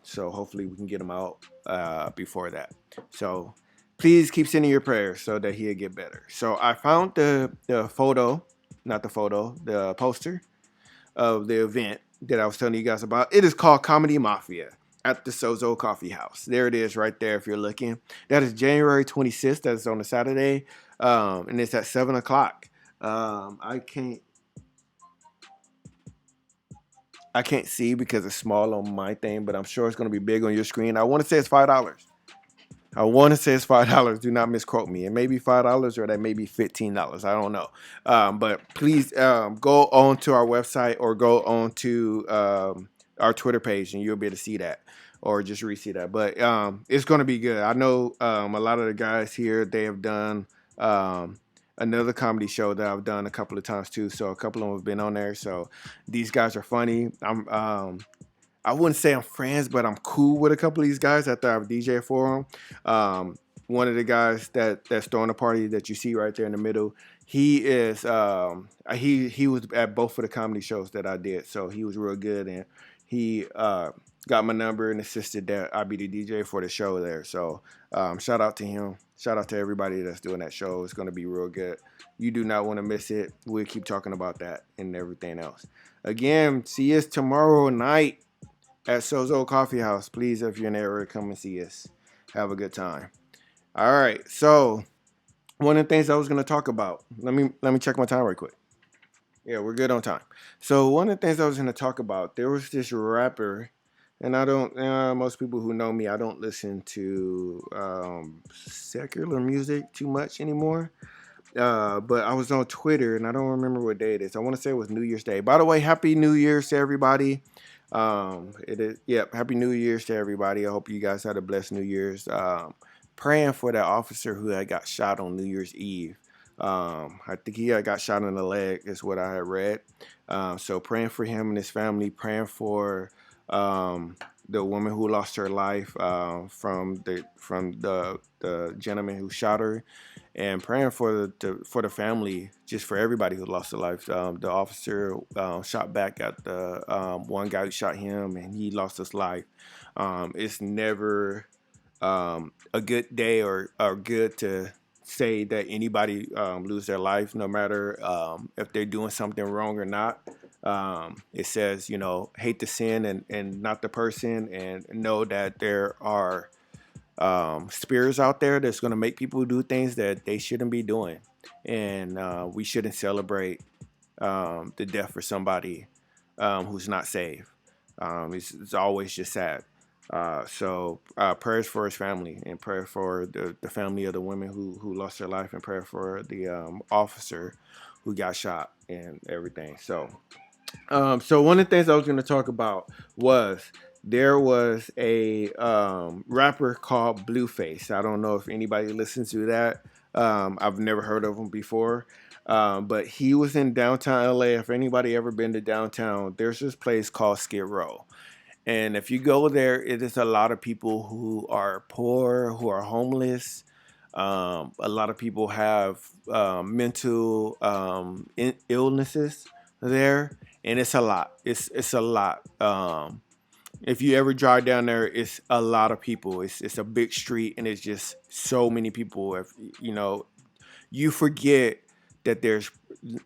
So hopefully we can get him out before that. So please keep sending your prayers so that he'll get better. So I found the poster of the event that I was telling you guys about. It is called Comedy Mafia at the Sozo Coffee House. There it is right there if you're looking. That is January 26th. That's on a Saturday. And it's at 7 o'clock. I can't see because it's small on my thing, but I'm sure it's going to be big on your screen. I want to say it's $5. Do not misquote me. It may be $5 or that may be $15. I don't know. But please go on to our website or go on to our Twitter page and you'll be able to see that or just re-see that. But it's going to be good. I know a lot of the guys here, they have done another comedy show that I've done a couple of times too. So a couple of them have been on there. So these guys are funny. I wouldn't say I'm friends, but I'm cool with a couple of these guys after I've DJ for them. One of the guys that's throwing a party that you see right there in the middle, he is he was at both of the comedy shows that I did. So he was real good, and he got my number and insisted that I be the DJ for the show there. So shout out to him. Shout out to everybody that's doing that show. It's going to be real good. You do not want to miss it. We'll keep talking about that and everything else. Again, see us tomorrow night at Sozo Coffee House. Please, if you're in the area, come and see us. Have a good time. All right. So one of the things I was going to talk about. Let me check my time right quick. Yeah, we're good on time. So one of the things I was going to talk about, there was this rapper. And I don't, most people who know me, I don't listen to secular music too much anymore. But I was on Twitter, and I don't remember what day it is. I want to say it was New Year's Day. By the way, Happy New Year's to everybody. It is, yep, Happy New Year's to everybody. I hope you guys had a blessed New Year's. Praying for that officer who had got shot on New Year's Eve. I think he had got shot in the leg, is what I had read. So praying for him and his family, praying for the woman who lost her life from the gentleman who shot her, and praying for the family, just for everybody who lost their life. The officer shot back at the one guy who shot him, and he lost his life. It's never a good day or good to say that anybody lose their life, no matter if they're doing something wrong or not. It says, hate the sin and not the person, and know that there are spirits out there that's going to make people do things that they shouldn't be doing. And we shouldn't celebrate the death for somebody who's not saved. It's always just sad. So prayers for his family, and prayer for the family of the women who lost their life, and prayer for the officer who got shot and everything. So one of the things I was going to talk about was there was a rapper called Blueface. I don't know if anybody listens to that. I've never heard of him before. But he was in downtown LA. If anybody ever been to downtown, there's this place called Skid Row. And if you go there, it is a lot of people who are poor, who are homeless. A lot of people have mental illnesses there, and it's a lot. It's a lot. If you ever drive down there, it's a lot of people. It's a big street, and it's just so many people. If you forget that there's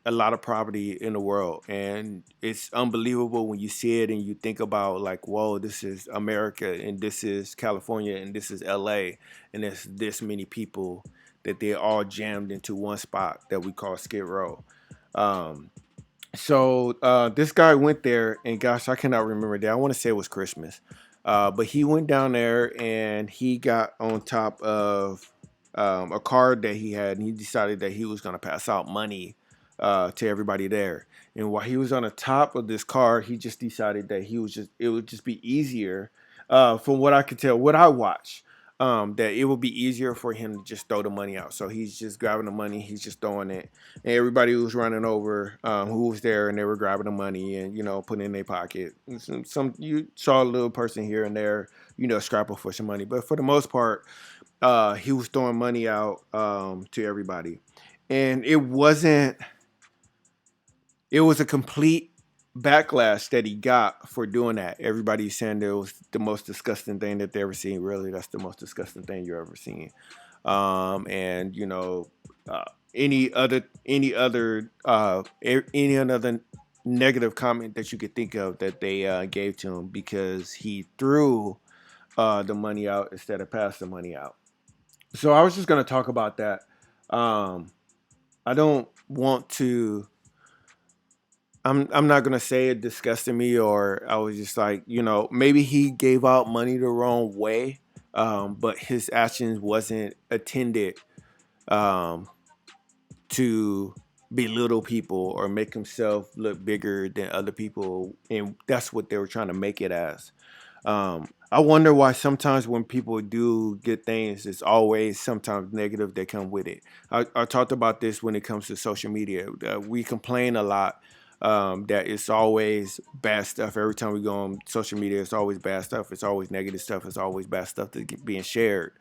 a lot of poverty in the world, and it's unbelievable when you see it and you think about, like, whoa, this is America, and this is California, and this is LA, and there's this many people that they're all jammed into one spot that we call Skid Row. So this guy went there, and gosh, I cannot remember that. I want to say it was Christmas, but he went down there and he got on top of a card that he had, and he decided that he was going to pass out money to everybody there. And while he was on the top of this card, he just decided that it would just be easier, from what I could tell, what I watched, that it would be easier for him to just throw the money out. So he's just grabbing the money, he's just throwing it, and everybody who was running over, who was there, and they were grabbing the money and putting it in their pocket. Some you saw a little person here and there, scrapping for some money, but for the most part, he was throwing money out to everybody, and it was a complete backlash that he got for doing that. Everybody's saying it was the most disgusting thing that they ever seen. Really, that's the most disgusting thing you ever seen. And any other negative comment that you could think of that they gave to him because he threw the money out instead of pass the money out. So I was just gonna talk about that. I don't want to. I'm not gonna say it disgusted me, or I was just like, maybe he gave out money the wrong way, but his actions wasn't intended to belittle people or make himself look bigger than other people, and that's what they were trying to make it as. I wonder why sometimes when people do good things, it's always sometimes negative that come with it. I talked about this when it comes to social media. We complain a lot that it's always bad stuff. Every time we go on social media, it's always bad stuff. It's always negative stuff. It's always bad stuff that's being shared.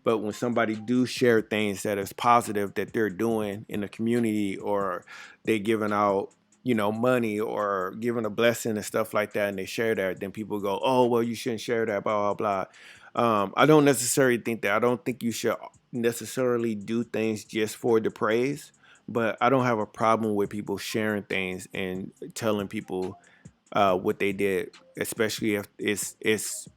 But when somebody do share things that is positive that they're doing in the community, or they giving out money or giving a blessing and stuff like that, and they share that, then people go, oh, well, you shouldn't share that, blah, blah, blah. I don't necessarily think that. I don't think you should necessarily do things just for the praise, but I don't have a problem with people sharing things and telling people what they did, especially if it's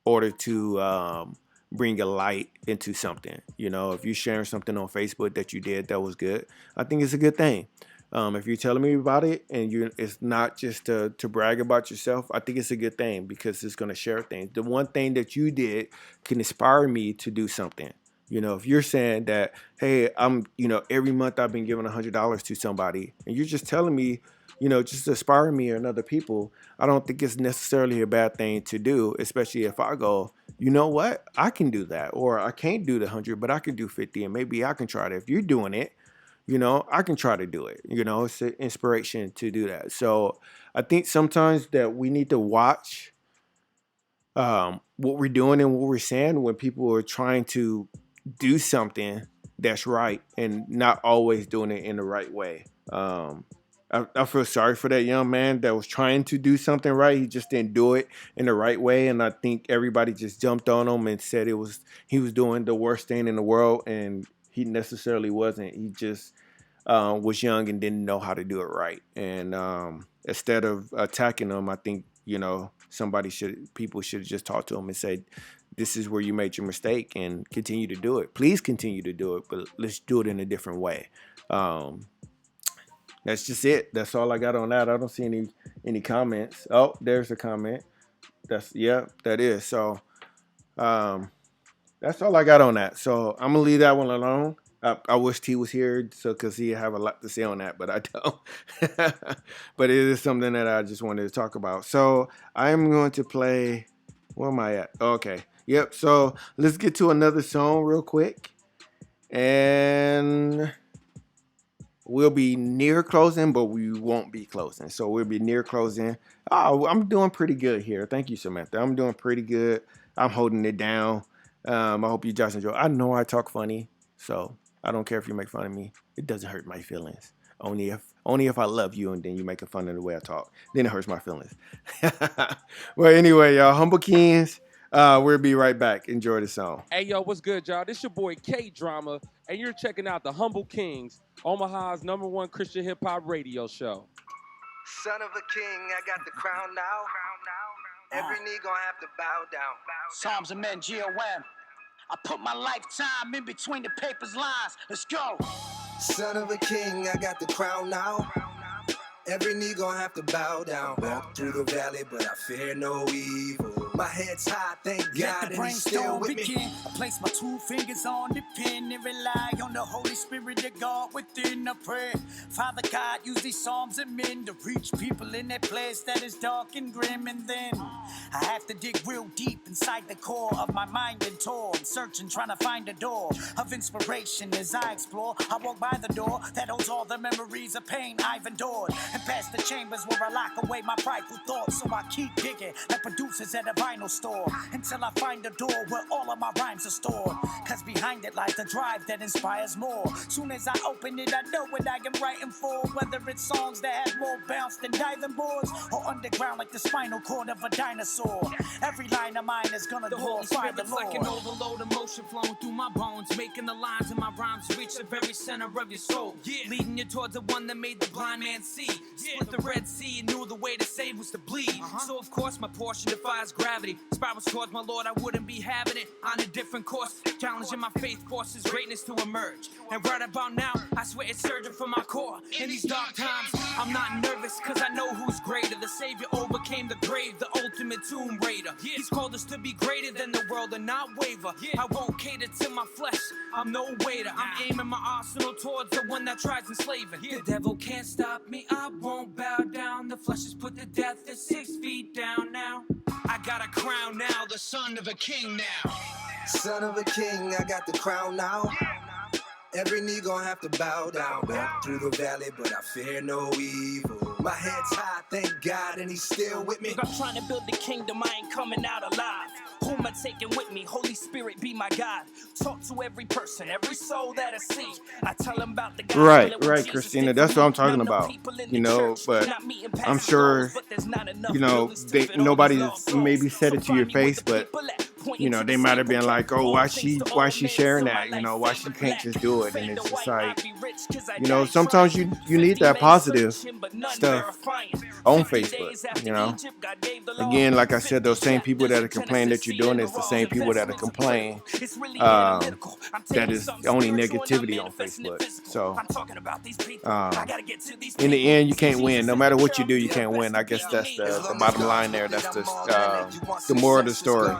order to bring a light into something. If you're sharing something on Facebook that you did that was good, I think it's a good thing. If you're telling me about it and it's not just to brag about yourself, I think it's a good thing because it's going to share things. The one thing that you did can inspire me to do something. If you're saying that, hey, every month I've been giving $100 to somebody, and you're just telling me, just inspiring me and other people, I don't think it's necessarily a bad thing to do, especially if I go, you know what, I can do that, or I can't do the 100, but I can do 50, and maybe I can try it. If you're doing it, I can try to do it. It's an inspiration to do that. So I think sometimes that we need to watch what we're doing and what we're saying when people are trying to do something that's right and not always doing it in the right way. I feel sorry for that young man that was trying to do something right. He just didn't do it in the right way, and I think everybody just jumped on him and said he was doing the worst thing in the world, and he necessarily wasn't. He just was young and didn't know how to do it right. And instead of attacking him, I think, people should just talk to him and say, this is where you made your mistake, and continue to do it. Please continue to do it, but let's do it in a different way. That's just it. That's all I got on that. I don't see any comments. Oh, there's a comment. That is. So that's all I got on that. So I'm gonna leave that one alone. I wish T was here because he'd have a lot to say on that, but I don't. But it is something that I just wanted to talk about. So I'm going to play. Where am I at? Okay. Yep. So let's get to another song real quick. And we'll be near closing, but we won't be closing. So we'll be near closing. Oh, I'm doing pretty good here. Thank you, Samantha. I'm doing pretty good. I'm holding it down. I hope you guys enjoy. I know I talk funny, so I don't care if you make fun of me. It doesn't hurt my feelings. Only if I love you and then you make fun of the way I talk. Then it hurts my feelings. Well, anyway, y'all, Humble Kingz. We'll be right back. Enjoy the song. Hey, yo, what's good, y'all? This your boy K-Drama, and you're checking out the Humble Kingz, Omaha's #1 Christian hip-hop radio show. Son of a king, I got the crown now. Every knee gonna have to bow down. Psalms of men, G-O-M. I put my lifetime in between the paper's lines. Let's go. Son of a king, I got the crown now. Every knee gonna have to bow down. Walk through the valley, but I fear no evil. My head's high, thank God, and he's still with me. I place my 2 fingers on the pen and rely on the Holy Spirit of God within a prayer. Father God, use these psalms and men to reach people in that place that is dark and grim. And then I have to dig real deep inside the core of my mind and torn, searching, trying to find a door of inspiration as I explore. I walk by the door that holds all the memories of pain I've endured, and past the chambers where I lock away my prideful thoughts. So I keep digging like producers at a vinyl store until I find a door where all of my rhymes are stored. Cause behind it lies the drive that inspires more. Soon as I open it, I know what I am writing for. Whether it's songs that have more bounce than diving boards, or underground like the spinal cord of a dinosaur. Every line of mine is gonna glorify the Lord. Like an overload of motion flowing through my bones, making the lines in my rhymes reach the very center of your soul. Leading you towards the one that made the blind man see. Split the Red Sea and knew the way to save was to bleed. So of course my portion defies gravity. Spirals towards my Lord, I wouldn't be having it on a different course. Challenging my faith forces greatness to emerge. And right about now, I swear it's surging from my core. In these dark times, I'm not nervous cause I know who's greater. The Savior overcame the grave, the ultimate tomb raider. He's called us to be greater than the world and not waver. I won't cater to my flesh, I'm no waiter. I'm aiming my arsenal towards the one that tries enslaving. The devil can't stop me, I won't bow down. The flesh is put to death at 6 feet down now. I got a crown now, the son of a king now. Son of a king, I got the crown now. Every knee gonna have to bow down. Walk through the valley, but I fear no evil. My head's high, thank God, and he's still with me. I'm trying to build the kingdom, I ain't coming out alive. Who am I taking with me? Holy Spirit, be my God. Talk to every person, every soul that I see. I tell them about the God. Right, Christina. That's what I'm talking about. But I'm sure, nobody maybe said it to your face, but they might have been like, oh, why she sharing that? Why she can't just do it? And it's just like, sometimes you need that positive stuff on Facebook. Again, like I said, those same people that are complaining that you're doing is the same people that are complaining that is only negativity on Facebook. So in the end, you can't win. No matter what you do, you can't win. I guess that's the bottom line there. That's the moral of the story.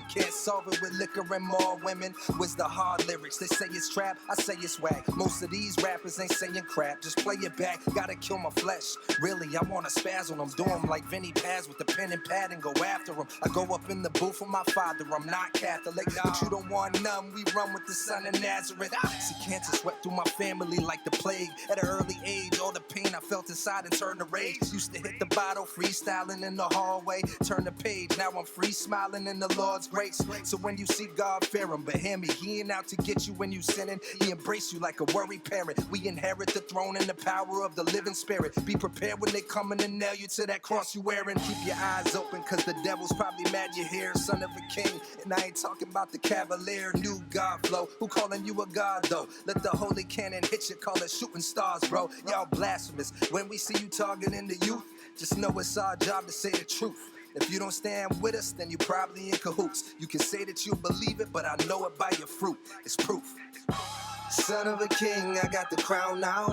Can't solve it with liquor and more women. Where's the hard lyrics? They say it's trap, I say it's whack. Most of these rappers ain't saying crap, just play it back. Gotta kill my flesh. Really, I wanna spaz on them. Do them like Vinny Paz with the pen and pad and go after them. I go up in the booth with my father. I'm not Catholic, but you don't want none. We run with the son of Nazareth. See, cancer swept through my family like the plague. At an early age, all the pain I felt inside and turned to rage. Used to hit the bottle, freestyling in the hallway. Turn the page, now I'm free smiling in the Lord's grace. So when you see God, fear him, but hear me, he ain't out to get you when you sinning. He embrace you like a worried parent. We inherit the throne and the power of the living spirit. Be prepared when they come in and nail you to that cross you wearing. Keep your eyes open, cause the devil's probably mad you're here, son of a king. And I ain't talking about the cavalier, new God flow. Who calling you a god though? Let the holy cannon hit you, call it shooting stars, bro. Y'all blasphemous. When we see you targeting the youth, just know it's our job to say the truth. If you don't stand with us, then you probably in cahoots. You can say that you believe it, but I know it by your fruit. It's proof. Son of a king, I got the crown now.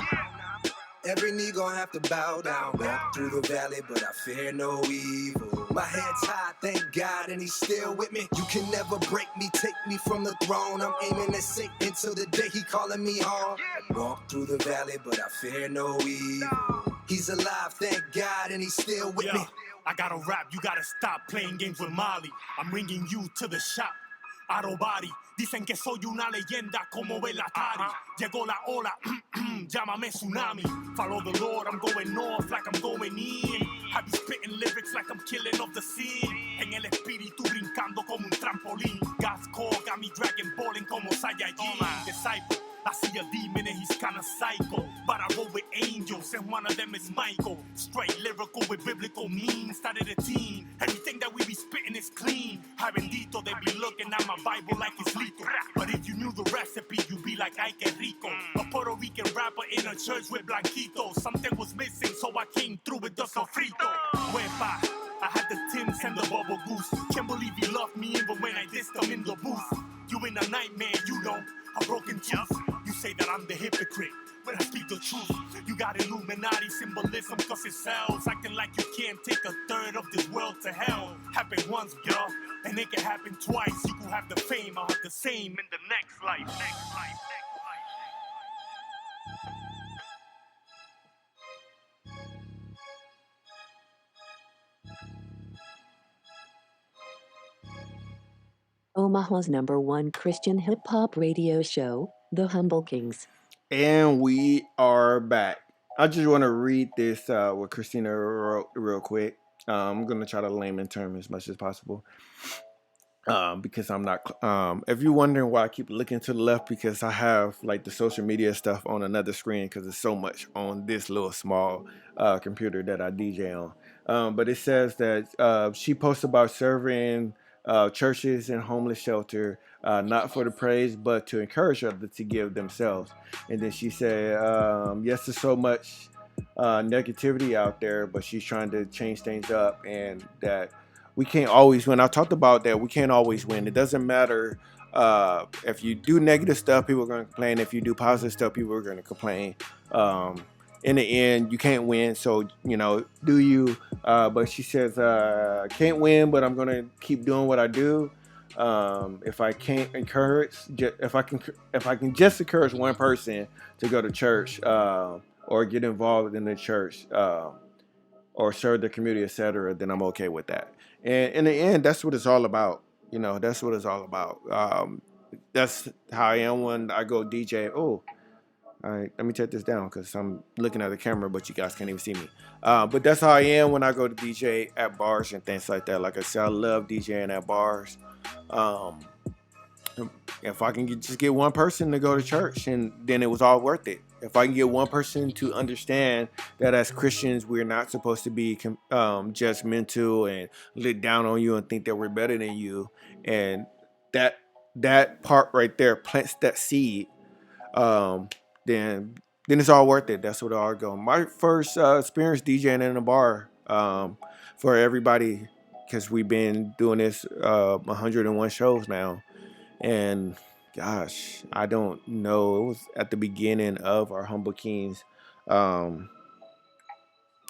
Every knee gon' have to bow down. Walk through the valley, but I fear no evil. My head's high, thank God, and he's still with me. You can never break me, take me from the throne. I'm aiming at Satan until the day he calling me home. Walk through the valley, but I fear no evil. He's alive, thank God, and he's still with me. I gotta rap, you gotta stop playing games with Molly. I'm bringing you to the shop. Arobari, dicen que soy una leyenda como Belatari. Llegó la ola, llámame tsunami. Follow the Lord, I'm going north like I'm going in. I be spitting lyrics like I'm killing off the scene. En el espíritu brincando como un trampolín. God's call got me dragon balling como Saiyajin. Disciple, I see a demon and he's kinda psycho. But I roll with angels and one of them is Michael. Straight lyrical with biblical means. Started a team. Everything that we be spitting is clean. Ay bendito, they be looking at my Bible like it's lethal. But if you knew the recipe, you'd be like, ay que rico. A Puerto Rican rapper in a church with blanquitos. Something was missing, so I came through with the sofrito. Wepa, I had the Tims and the bubble goose. Can't believe he loved me even when I dissed him in the booth. You in a nightmare, you know, a broken tooth. You say that I'm the hypocrite, but I speak the truth. You got Illuminati symbolism cause it sells. Acting like you can't take a third of this world to hell. Happened once, bro, and it can happen twice. You can have the fame, I'll have the same in the next life. Omaha's #1 Christian hip hop radio show, The Humble Kings. And we are back. I just want to read this what Christina wrote real quick. I'm going to try to layman term as much as possible. Because I'm not, if you're wondering why I keep looking to the left, because I have like the social media stuff on another screen because there's so much on this little small computer that I DJ on. But it says that she posts about serving churches and homeless shelter, not for the praise, but to encourage others to give themselves. And then she said, yes, there's so much negativity out there, but she's trying to change things up, and that we can't always win. I talked about that. We can't always win. It doesn't matter if you do negative stuff, people are going to complain. If you do positive stuff, people are going to complain. In the end, you can't win. So, do you? But she says, can't win, but I'm going to keep doing what I do. If I can't encourage, if I can just encourage one person to go to church or get involved in the church or serve the community, etc., then I'm okay with that. And in the end, that's what it's all about. That's what it's all about. That's how I am when I go DJ. Oh, all right, let me take this down because I'm looking at the camera, but you guys can't even see me. But that's how I am when I go to DJ at bars and things like that. Like I said, I love DJing at bars. If I can just get one person to go to church, and then it was all worth it. If I can get one person to understand that as Christians, we're not supposed to be judgmental and look down on you and think that we're better than you, and that part right there plants that seed, then it's all worth it. That's what it all go. My first experience DJing in a bar, for everybody, because we've been doing this 101 shows now. And gosh, I don't know. It was at the beginning of our Humble Kings, doing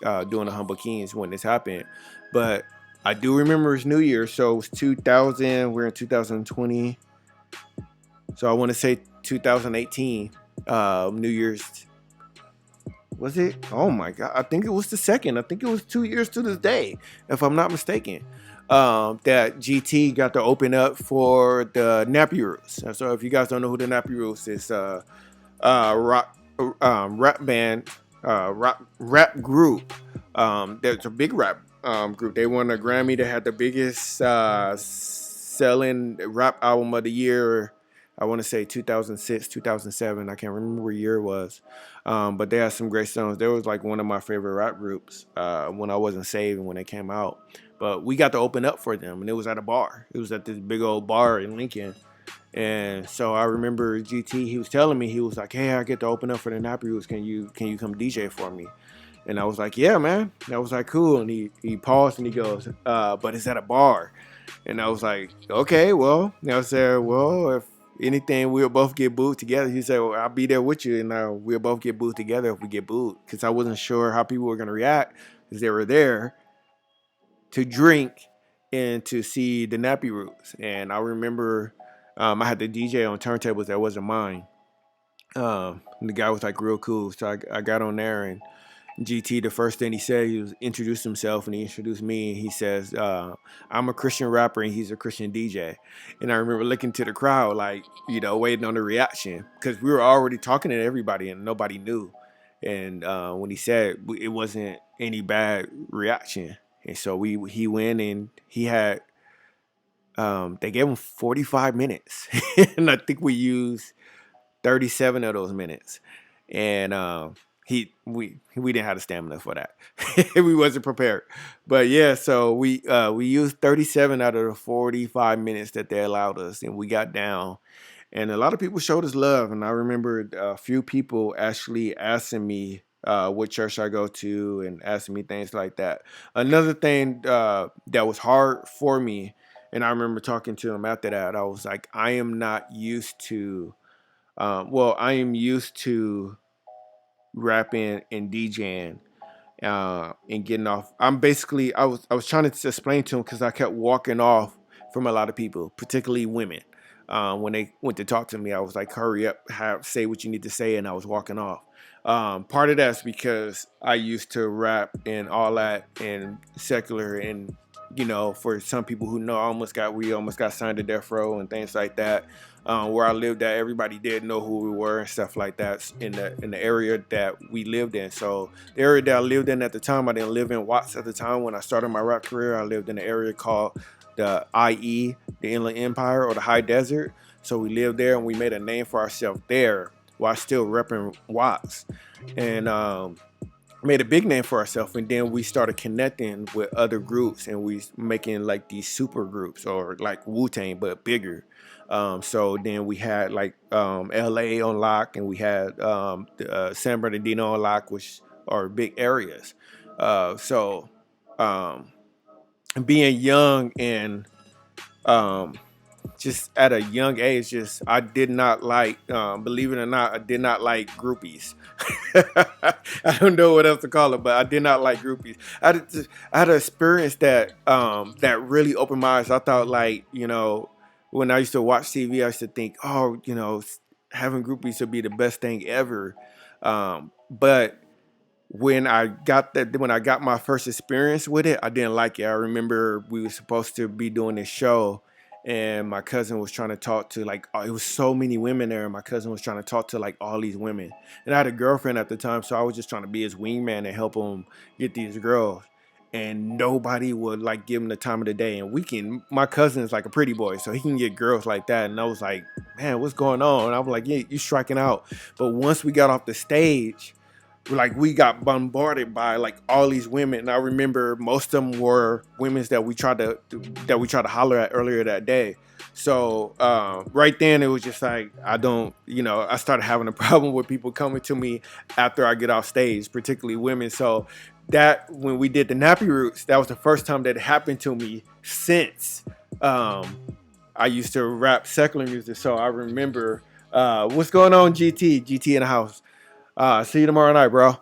the Humble Kings when this happened. But I do remember it's New Year, so it was 2000. We're in 2020, so I want to say 2018. New Year's. Was it? Oh my God! I think it was the second. I think it was 2 years to this day, if I'm not mistaken. That GT got to open up for the Nappy Roots. So if you guys don't know who the Nappy Roots is, rap band, rap group. There's a big rap group. They won a Grammy. They had the biggest selling rap album of the year. I want to say 2006, 2007. I can't remember what year it was. But they had some great songs. They was like one of my favorite rap groups when I wasn't saved and when they came out. But we got to open up for them, and it was at a bar. It was at this big old bar in Lincoln. And so I remember GT, he was telling me, he was like, hey, I get to open up for the Nappy Roots. Can you come DJ for me? And I was like, yeah, man. And I was like, cool. And he paused and he goes, but it's at a bar. And I was like, okay, well. And I said, well, if anything, we'll both get booed together. He said, well, I'll be there with you, and we'll both get booed together if we get booed. Because I wasn't sure how people were going to react, because they were there to drink and to see the Nappy Roots. And I remember I had the DJ on turntables that wasn't mine. And the guy was like real cool. So I got on there, and GT, the first thing he said, he was introduced himself, and he introduced me, and he says, I'm a Christian rapper and he's a Christian DJ. And I remember looking to the crowd, like, waiting on the reaction, because we were already talking to everybody and nobody knew. And when he said, it wasn't any bad reaction. And so he went, and he had, they gave him 45 minutes. And I think we used 37 of those minutes. And we didn't have the stamina for that. We wasn't prepared. But yeah, so we used 37 out of the 45 minutes that they allowed us, and we got down. And a lot of people showed us love. And I remember a few people actually asking me what church I go to, and asking me things like that. Another thing that was hard for me, and I remember talking to him after that, I was like, I am not used to, I am used to rapping and DJing and getting off. I was trying to explain to him, because I kept walking off from a lot of people, particularly women. When they went to talk to me, I was like, hurry up, say what you need to say, and I was walking off. Part of that's because I used to rap and all that and secular, and for some people who know, we almost got signed to death row and things like that. Where I lived at, everybody did know who we were and stuff like that in the area that we lived in. So the area that I lived in at the time, I didn't live in Watts at the time when I started my rap career. I lived in an area called the IE, the Inland Empire, or the High Desert. So we lived there, and we made a name for ourselves there while still repping Watts. And made a big name for ourselves, and then we started connecting with other groups, and we making like these super groups, or like Wu-Tang but bigger. So then we had like LA on lock, and we had San Bernardino on lock, which are big areas. So being young and just at a young age, I did not like, believe it or not, I did not like groupies. I don't know what else to call it, but I did not like groupies. I had an experience that really opened my eyes. I thought, like, when I used to watch TV, I used to think, oh, having groupies would be the best thing ever. But when I got my first experience with it, I didn't like it. I remember we were supposed to be doing this show, and my cousin was trying to talk to, like, it was so many women there, and my cousin was trying to talk to like all these women. And I had a girlfriend at the time, so I was just trying to be his wingman and help him get these girls. And nobody would like give him the time of the day. And my cousin is like a pretty boy, so he can get girls like that. And I was like, man, what's going on? And I was like, yeah, you're striking out. But once we got off the stage, like, we got bombarded by like all these women. And I remember most of them were women that we tried to holler at earlier that day. So right then it was just like, I started having a problem with people coming to me after I get off stage, particularly women. So that when we did the Nappy Roots, that was the first time that it happened to me since I used to rap secular music. So I remember what's going on, GT in the house. See you tomorrow night, bro.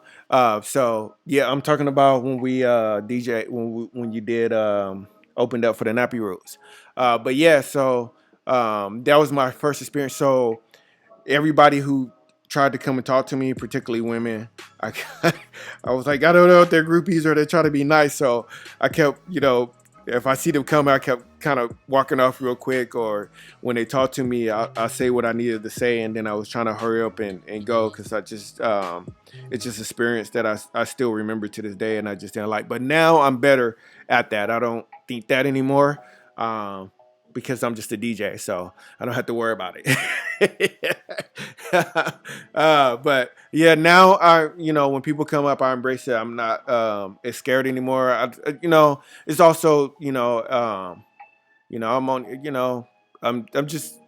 So yeah, I'm talking about when we DJ, when you did opened up for the Nappy Roots. But yeah, so that was my first experience. So everybody who tried to come and talk to me, particularly women, I was like, I don't know if they're groupies or they try to be nice. So I kept, if I see them coming, I kept kind of walking off real quick, or when they talk to me, I say what I needed to say, and then I was trying to hurry up and go, because I just it's just experience that I still remember to this day, and I just didn't like. But now I'm better at that. I don't think that anymore. because I'm just a DJ, so I don't have to worry about it. But yeah, now when people come up, I embrace it. I'm not as scared anymore. It's also, I'm on, I'm just,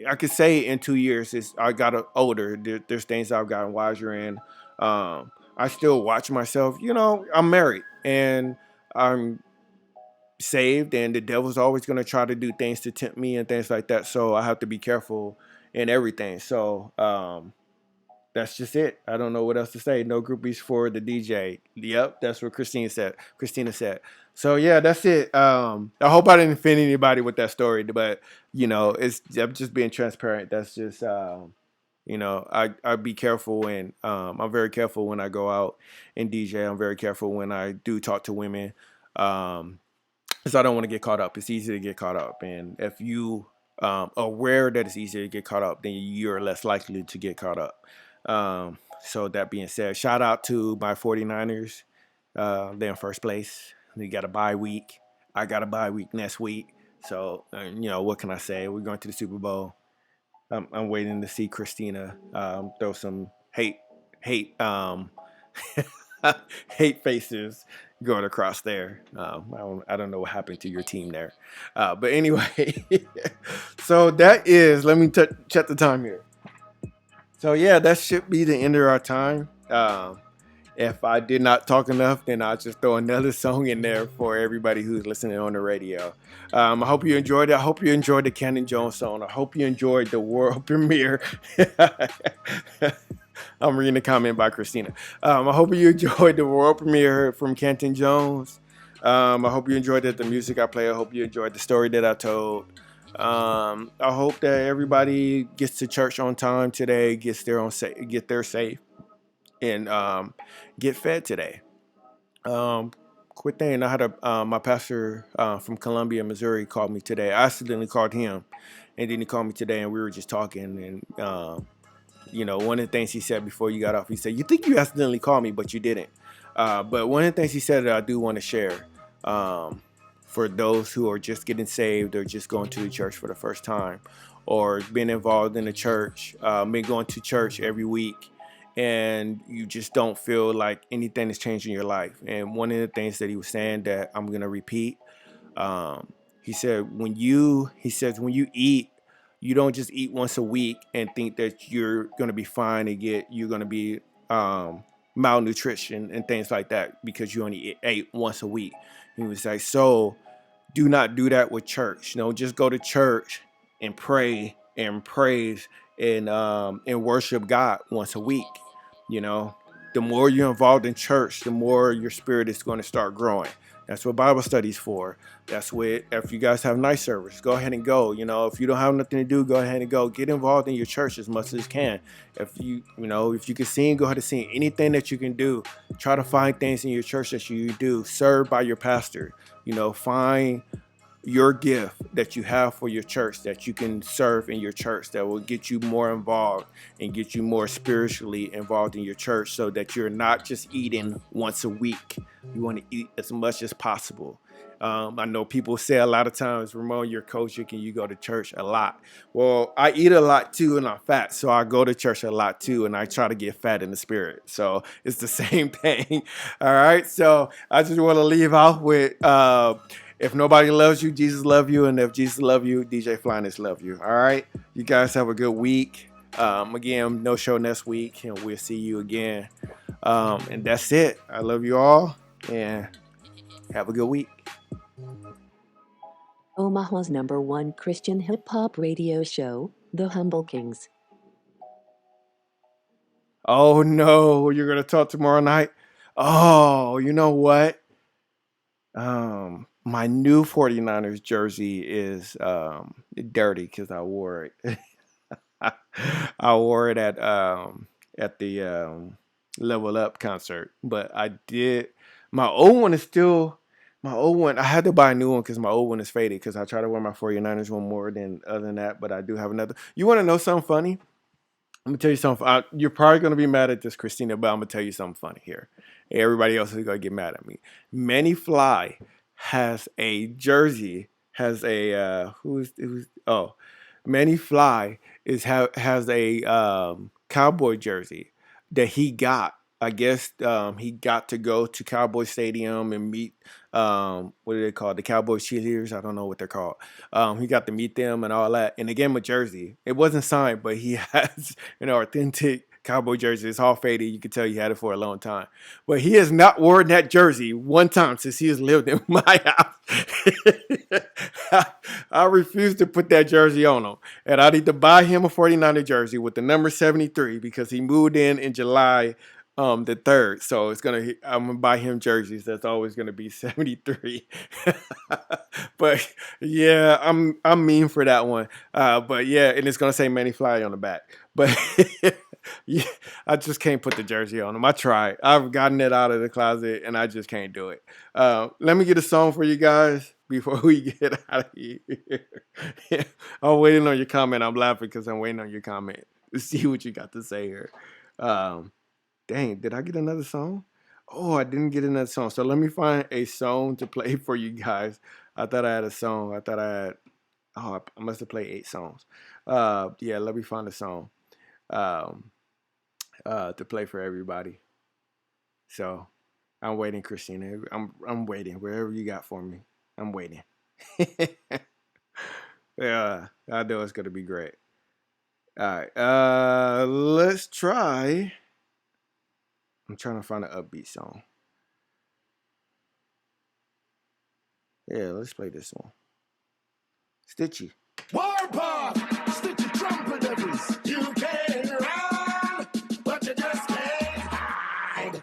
I could say in 2 years, I got older. There's things I've gotten wiser in. I still watch myself. I'm married and I'm saved, and the devil's always going to try to do things to tempt me and things like that. So I have to be careful in everything. So that's just it. I don't know what else to say. No groupies for the DJ. Yep, that's what Christina said. So yeah, that's it. I hope I didn't offend anybody with that story, but I'm just being transparent. That's just I be careful, and I'm very careful when I go out and DJ. I'm very careful when I do talk to women. Because I don't want to get caught up. It's easy to get caught up, and if you aware that it's easy to get caught up, then you're less likely to get caught up. So that being said, shout out to my 49ers. They're in first place. They got a bye week. I got a bye week next week. So what can I say? We're going to the Super Bowl. I'm waiting to see Christina throw some hate hate faces going across there. I don't know what happened to your team there. But anyway, so that is, let me check the time here. So yeah, that should be the end of our time. If I did not talk enough, then I'll just throw another song in there for everybody who's listening on the radio. I hope you enjoyed it. I hope you enjoyed the Canton Jones song. I hope you enjoyed the world premiere. I'm reading a comment by Christina. I hope you enjoyed the world premiere from Canton Jones. I hope you enjoyed the music I play. I hope you enjoyed the story that I told. I hope that everybody gets to church on time today, get there safe, and get fed today. Quick thing, I had my pastor from Columbia, Missouri, called me today. I accidentally called him, and then he called me today, and we were just talking. And one of the things he said before you got off, he said, "You think you accidentally called me, but you didn't." But one of the things he said that I do want to share for those who are just getting saved or just going to the church for the first time, or been involved in the church, been going to church every week, and you just don't feel like anything is changing your life. And one of the things that he was saying that I'm going to repeat, he said, when you eat, you don't just eat once a week and think that you're going to be fine and you're going to be malnutrition and things like that because you only ate once a week. He was like, so do not do that with church. Just go to church and pray and praise and worship God once a week. The more you're involved in church, the more your spirit is going to start growing. That's what Bible study's for. That's what, if you guys have night service, go ahead and go. If you don't have nothing to do, go ahead and go. Get involved in your church as much as you can. If you can sing, go ahead and sing. Anything that you can do, try to find things in your church that you do. Serve by your pastor. Find your gift that you have for your church that you can serve in your church that will get you more involved and get you more spiritually involved in your church, so that you're not just eating once a week. You want to eat as much as possible. I know people say a lot of times, Ramon, you're coach, you go to church a lot. Well, I eat a lot too, and I'm fat, so I go to church a lot too, and I try to get fat in the spirit. So it's the same thing. All right, so I just want to leave off with if nobody loves you, Jesus love you. And if Jesus love you, DJ Flyness love you. All right. You guys have a good week. Again, no show next week, and we'll see you again. And that's it. I love you all, and have a good week. Omaha's #1 Christian hip-hop radio show, The Humble Kingz. Oh, no. You're going to talk tomorrow night? Oh, you know what? My new 49ers jersey is dirty because I wore it. I wore it at the Level Up concert, but I did. My old one is still my old one. I had to buy a new one because my old one is faded. Because I try to wear my 49ers one more than other than that, but I do have another. You want to know something funny? Let me tell you something. You're probably going to be mad at this, Christina, but I'm going to tell you something funny here. Everybody else is going to get mad at me. Manny Fly has a jersey, has a Manny Fly has a Cowboy jersey that he got. I guess he got to go to Cowboy Stadium and meet what do they call the Cowboy cheerleaders? I don't know what they're called. He got to meet them and all that, and they gave him a jersey. It wasn't signed, but he has an authentic Cowboy jersey. It's all faded. You can tell he had it for a long time, but he has not worn that jersey one time since he has lived in my house. I refuse to put that jersey on him, and I need to buy him a 49er jersey with the number 73 because he moved in July the 3rd. So I'm gonna buy him jerseys. That's always gonna be 73. But yeah, I'm mean for that one. But yeah, and it's gonna say Manny Fly on the back. But yeah, I just can't put the jersey on him. I tried. I've gotten it out of the closet and I just can't do it. Let me get a song for you guys before we get out of here. I'm waiting on your comment. I'm laughing because I'm waiting on your comment to see what you got to say here. Dang, did I get another song? Oh, I didn't get another song. So let me find a song to play for you guys. I thought I had a song. I must have played 8 songs. Yeah, let me find a song to play for everybody. So I'm waiting, Christina. I'm waiting. Wherever you got for me, I'm waiting. Yeah, I know it's gonna be great. All right, let's try. I'm trying to find an upbeat song. Yeah, let's play this one. Stitchy. Warpath, Stitchy trample devils. You can run, but you just can't hide.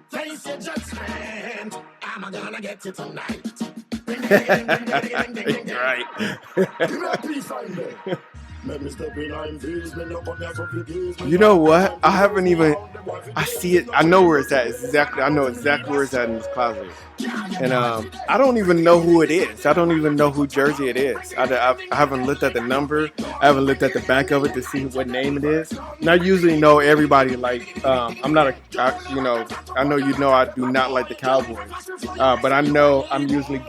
Face your judgment. I'm gonna get you tonight. Right. You know what? I see it. I know where it's at. I know exactly where it's at in this closet. And I don't even know who it is. I don't even know who jersey it is. I haven't looked at the number. I haven't looked at the back of it to see what name it is. And I usually know everybody. Like I'm not I know I do not like the Cowboys. But I know I'm usually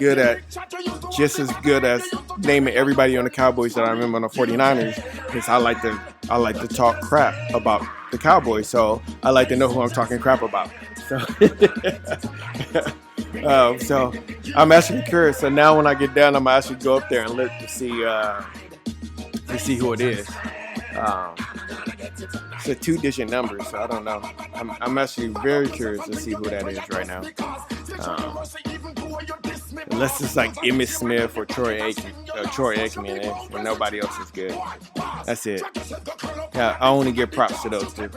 just as good as naming everybody on the Cowboys that I remember on the 49ers, because I like to talk crap about the Cowboys, so I like to know who I'm talking crap about. So I'm actually curious. So now when I get down, I'm gonna actually go up there and look to see who it is. It's a 2-digit number, so I don't know. I'm actually very curious to see who that is right now. Unless it's like Emmitt Smith or Troy Aikman, when nobody else is good. That's it. Yeah, I only give props to those two.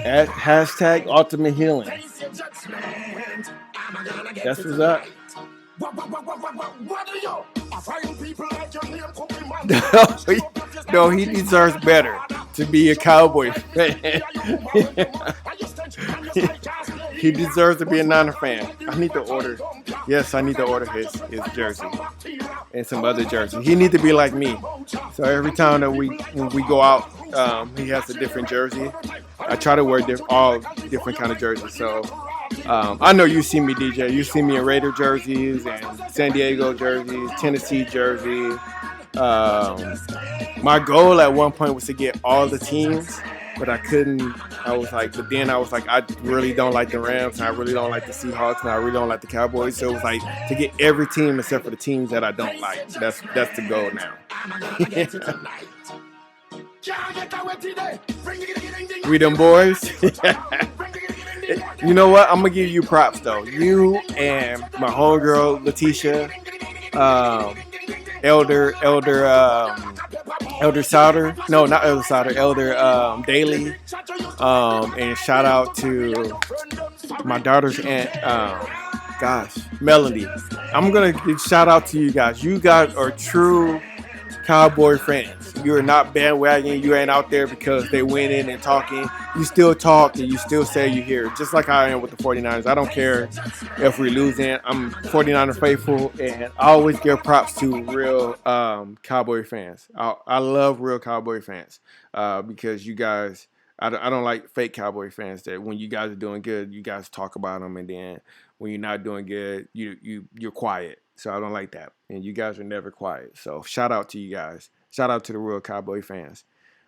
At hashtag Ultimate Healing. That's what's up. No, he deserves better to be a Cowboy fan. He deserves to be a Niner fan. I need to order his jersey and some other jerseys. He needs to be like me. So every time that when we go out, he has a different jersey. I try to wear all different kind of jerseys. So I know you see me, DJ. You see me in Raider jerseys and San Diego jerseys, Tennessee jersey. My goal at one point was to get all the teams, but I couldn't. But then I was like, I really don't like the Rams, and I really don't like the Seahawks, and I really don't like the Cowboys. So it was like to get every team except for the teams that I don't like. That's the goal now. We them boys. You know what? I'm gonna give you props though. You and my homegirl Letitia, Elder Sauter. No, not Elder Sauter. Elder Daly. And shout out to my daughter's aunt. Melody. I'm gonna give shout out to you guys. You guys are true Cowboy fans. you're not bandwagon. You ain't out there because they winning and talking. You still talk and you still say you here. Just like I am with the 49ers. I don't care if we're losing. I'm 49er faithful, and I always give props to real Cowboy fans. I love real Cowboy fans because you guys, I don't like fake Cowboy fans that when you guys are doing good, you guys talk about them, and then when you're not doing good, you're quiet. So I don't like that. And you guys are never quiet. So shout out to you guys. Shout out to the real Cowboy fans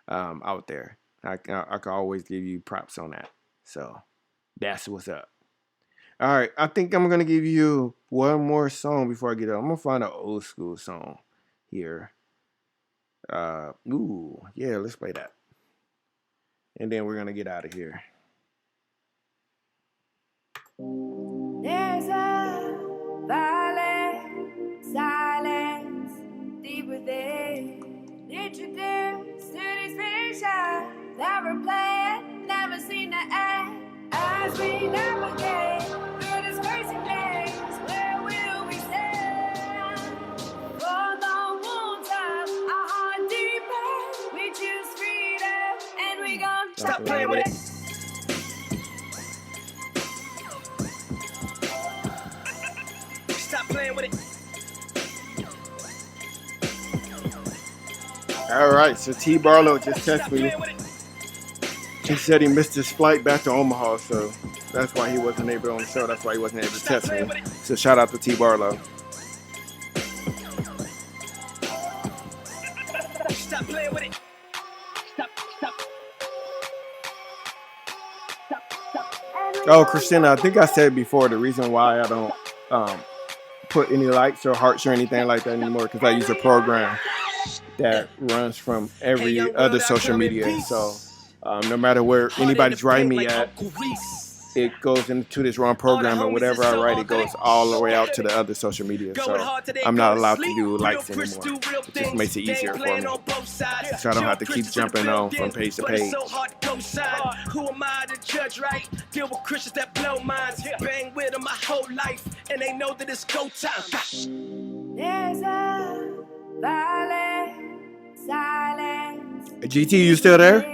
out there. I can always give you props on that. So that's what's up. All right. I think I'm going to give you one more song before I get up. I'm going to find an old school song here. Yeah, let's play that. And then we're going to get out of here. There's a violent silence deep within. Introduced to these visions that we're playing, never seen the end. As we navigate through this crazy maze, where will we stand? For the wounds of our heart deeper, we choose freedom, and we gon' stop playing with it. Stop playing with it. All right, so T. Barlow just texted me. He said he missed his flight back to Omaha, so that's why he wasn't able to on the show. That's why he wasn't able to text me. So shout out to T. Barlow. Stop playing with it. Stop. Oh, Christina, I think I said before the reason why I don't put any likes or hearts or anything like that anymore because I use a program that runs from every other social media. So no matter where anybody's writing me at, it goes into this wrong program, or whatever I write, it goes all the way out to the other social media. So I'm not allowed to do likes anymore. It just makes it easier for me, so I don't have to keep jumping on from page to page. Who am I to judge, right? Deal with Christians that blow minds. Bang with them my whole life, and they know that it's go time. There's a violent silence. GT, you still there?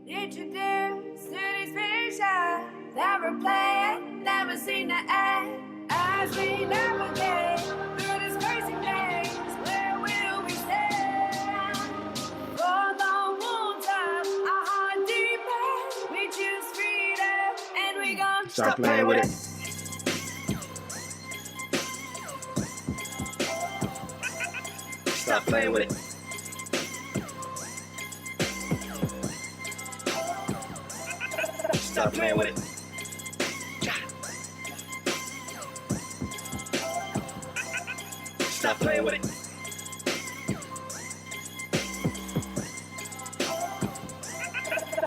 Introduced to these visions that we're playing, never seen the end. As we navigate through this crazy maze, where will we stand? For the wounds of our heart deeper, we choose freedom, and we gon' Stop playing with it. Stop playing with it. Stop playing with it. Stop playing with it.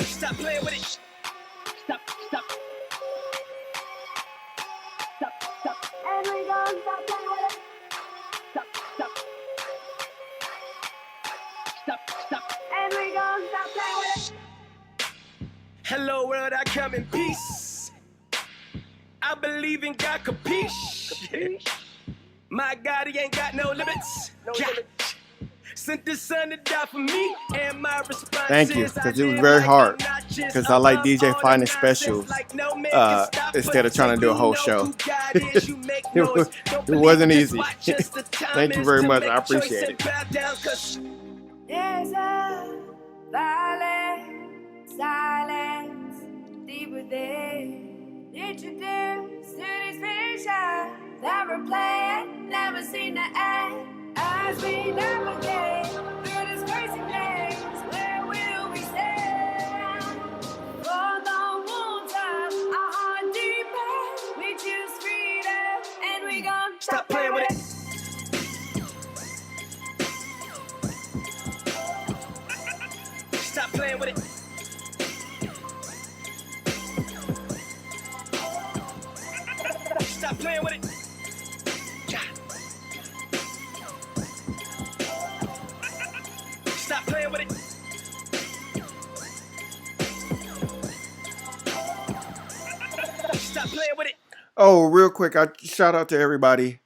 Stop playing with it. Stop. and we gon' stop playing with it. Stop. And we gon' stop playing with it. Hello world, I come in peace. I believe in God, capiche? My God, he ain't got no limits. Sent the son to die for me, and my response Thank you, because it was very hard. Because I like DJ finding specials instead of trying to do a whole show. It wasn't easy. Thank you very much. I appreciate it. There's a violent silence deep within. Introduced to these visions that we're playing, never seen the end. As we navigate through this crazy maze, where will we stand? For the wounds of our heart deeper, we choose freedom, and we gon' stop playing with it. Stop playing with it. Stop playing with it. Stop playing with it. Stop playing with it. Oh, real quick, I shout out to everybody.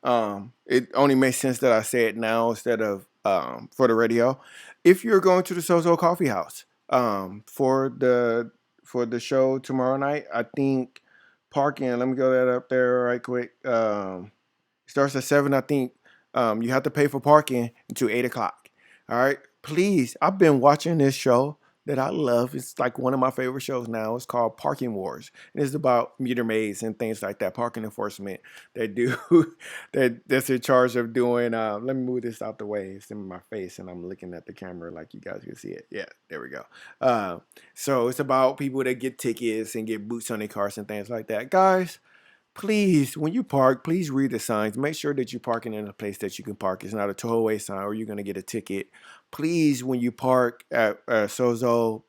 It only makes sense that I say it now instead of for the radio. If you're going to the Sozo Coffee House for the show tomorrow night, I think parking. Let me go that up there right quick. Starts at 7. I think you have to pay for parking until 8 o'clock. All right, please. I've been watching this show that I love. It's like one of my favorite shows now. It's called Parking Wars, and it's about meter maids and things like that. Parking enforcement that do that's in charge of doing. Let me move this out the way. It's in my face, and I'm looking at the camera like you guys can see it. Yeah, there we go. So it's about people that get tickets and get boots on their cars and things like that, guys. Please, when you park, please read the signs. Make sure that you're parking in a place that you can park. It's not a tow-away sign or you're going to get a ticket. Please, when you park at Sozo,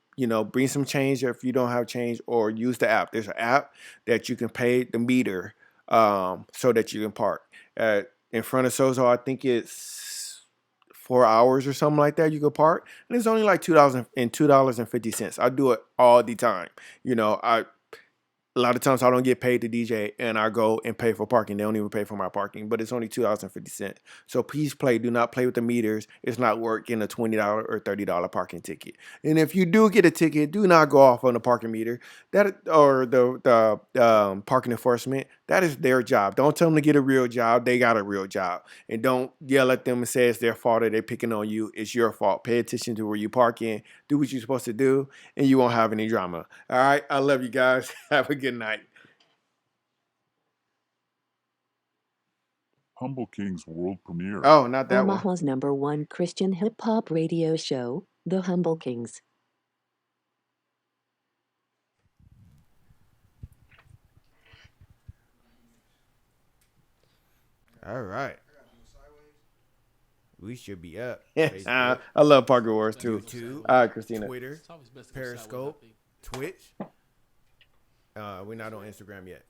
bring some change if you don't have change, or use the app. There's an app that you can pay the meter so that you can park. In front of Sozo, I think it's 4 hours or something like that you can park. And it's only like $2.50. I do it all the time. A lot of times I don't get paid to DJ, and I go and pay for parking. They don't even pay for my parking, but it's only $2.50. So please do not play with the meters. It's not worth getting a $20 or $30 parking ticket. And if you do get a ticket, do not go off on the parking meter or the parking enforcement. That is their job. Don't tell them to get a real job. They got a real job. And don't yell at them and say it's their fault or they're picking on you. It's your fault. Pay attention to where you park in. Do what you're supposed to do, and you won't have any drama. All right? I love you guys. Have a good night. Humble King's world premiere. Oh, not that one. Omaha's #1 Christian hip-hop radio show, The Humble Kingz. All right. We should be up. I love Parker Wars too. YouTube, Christina. Twitter, Periscope, Twitch. We're not on Instagram yet.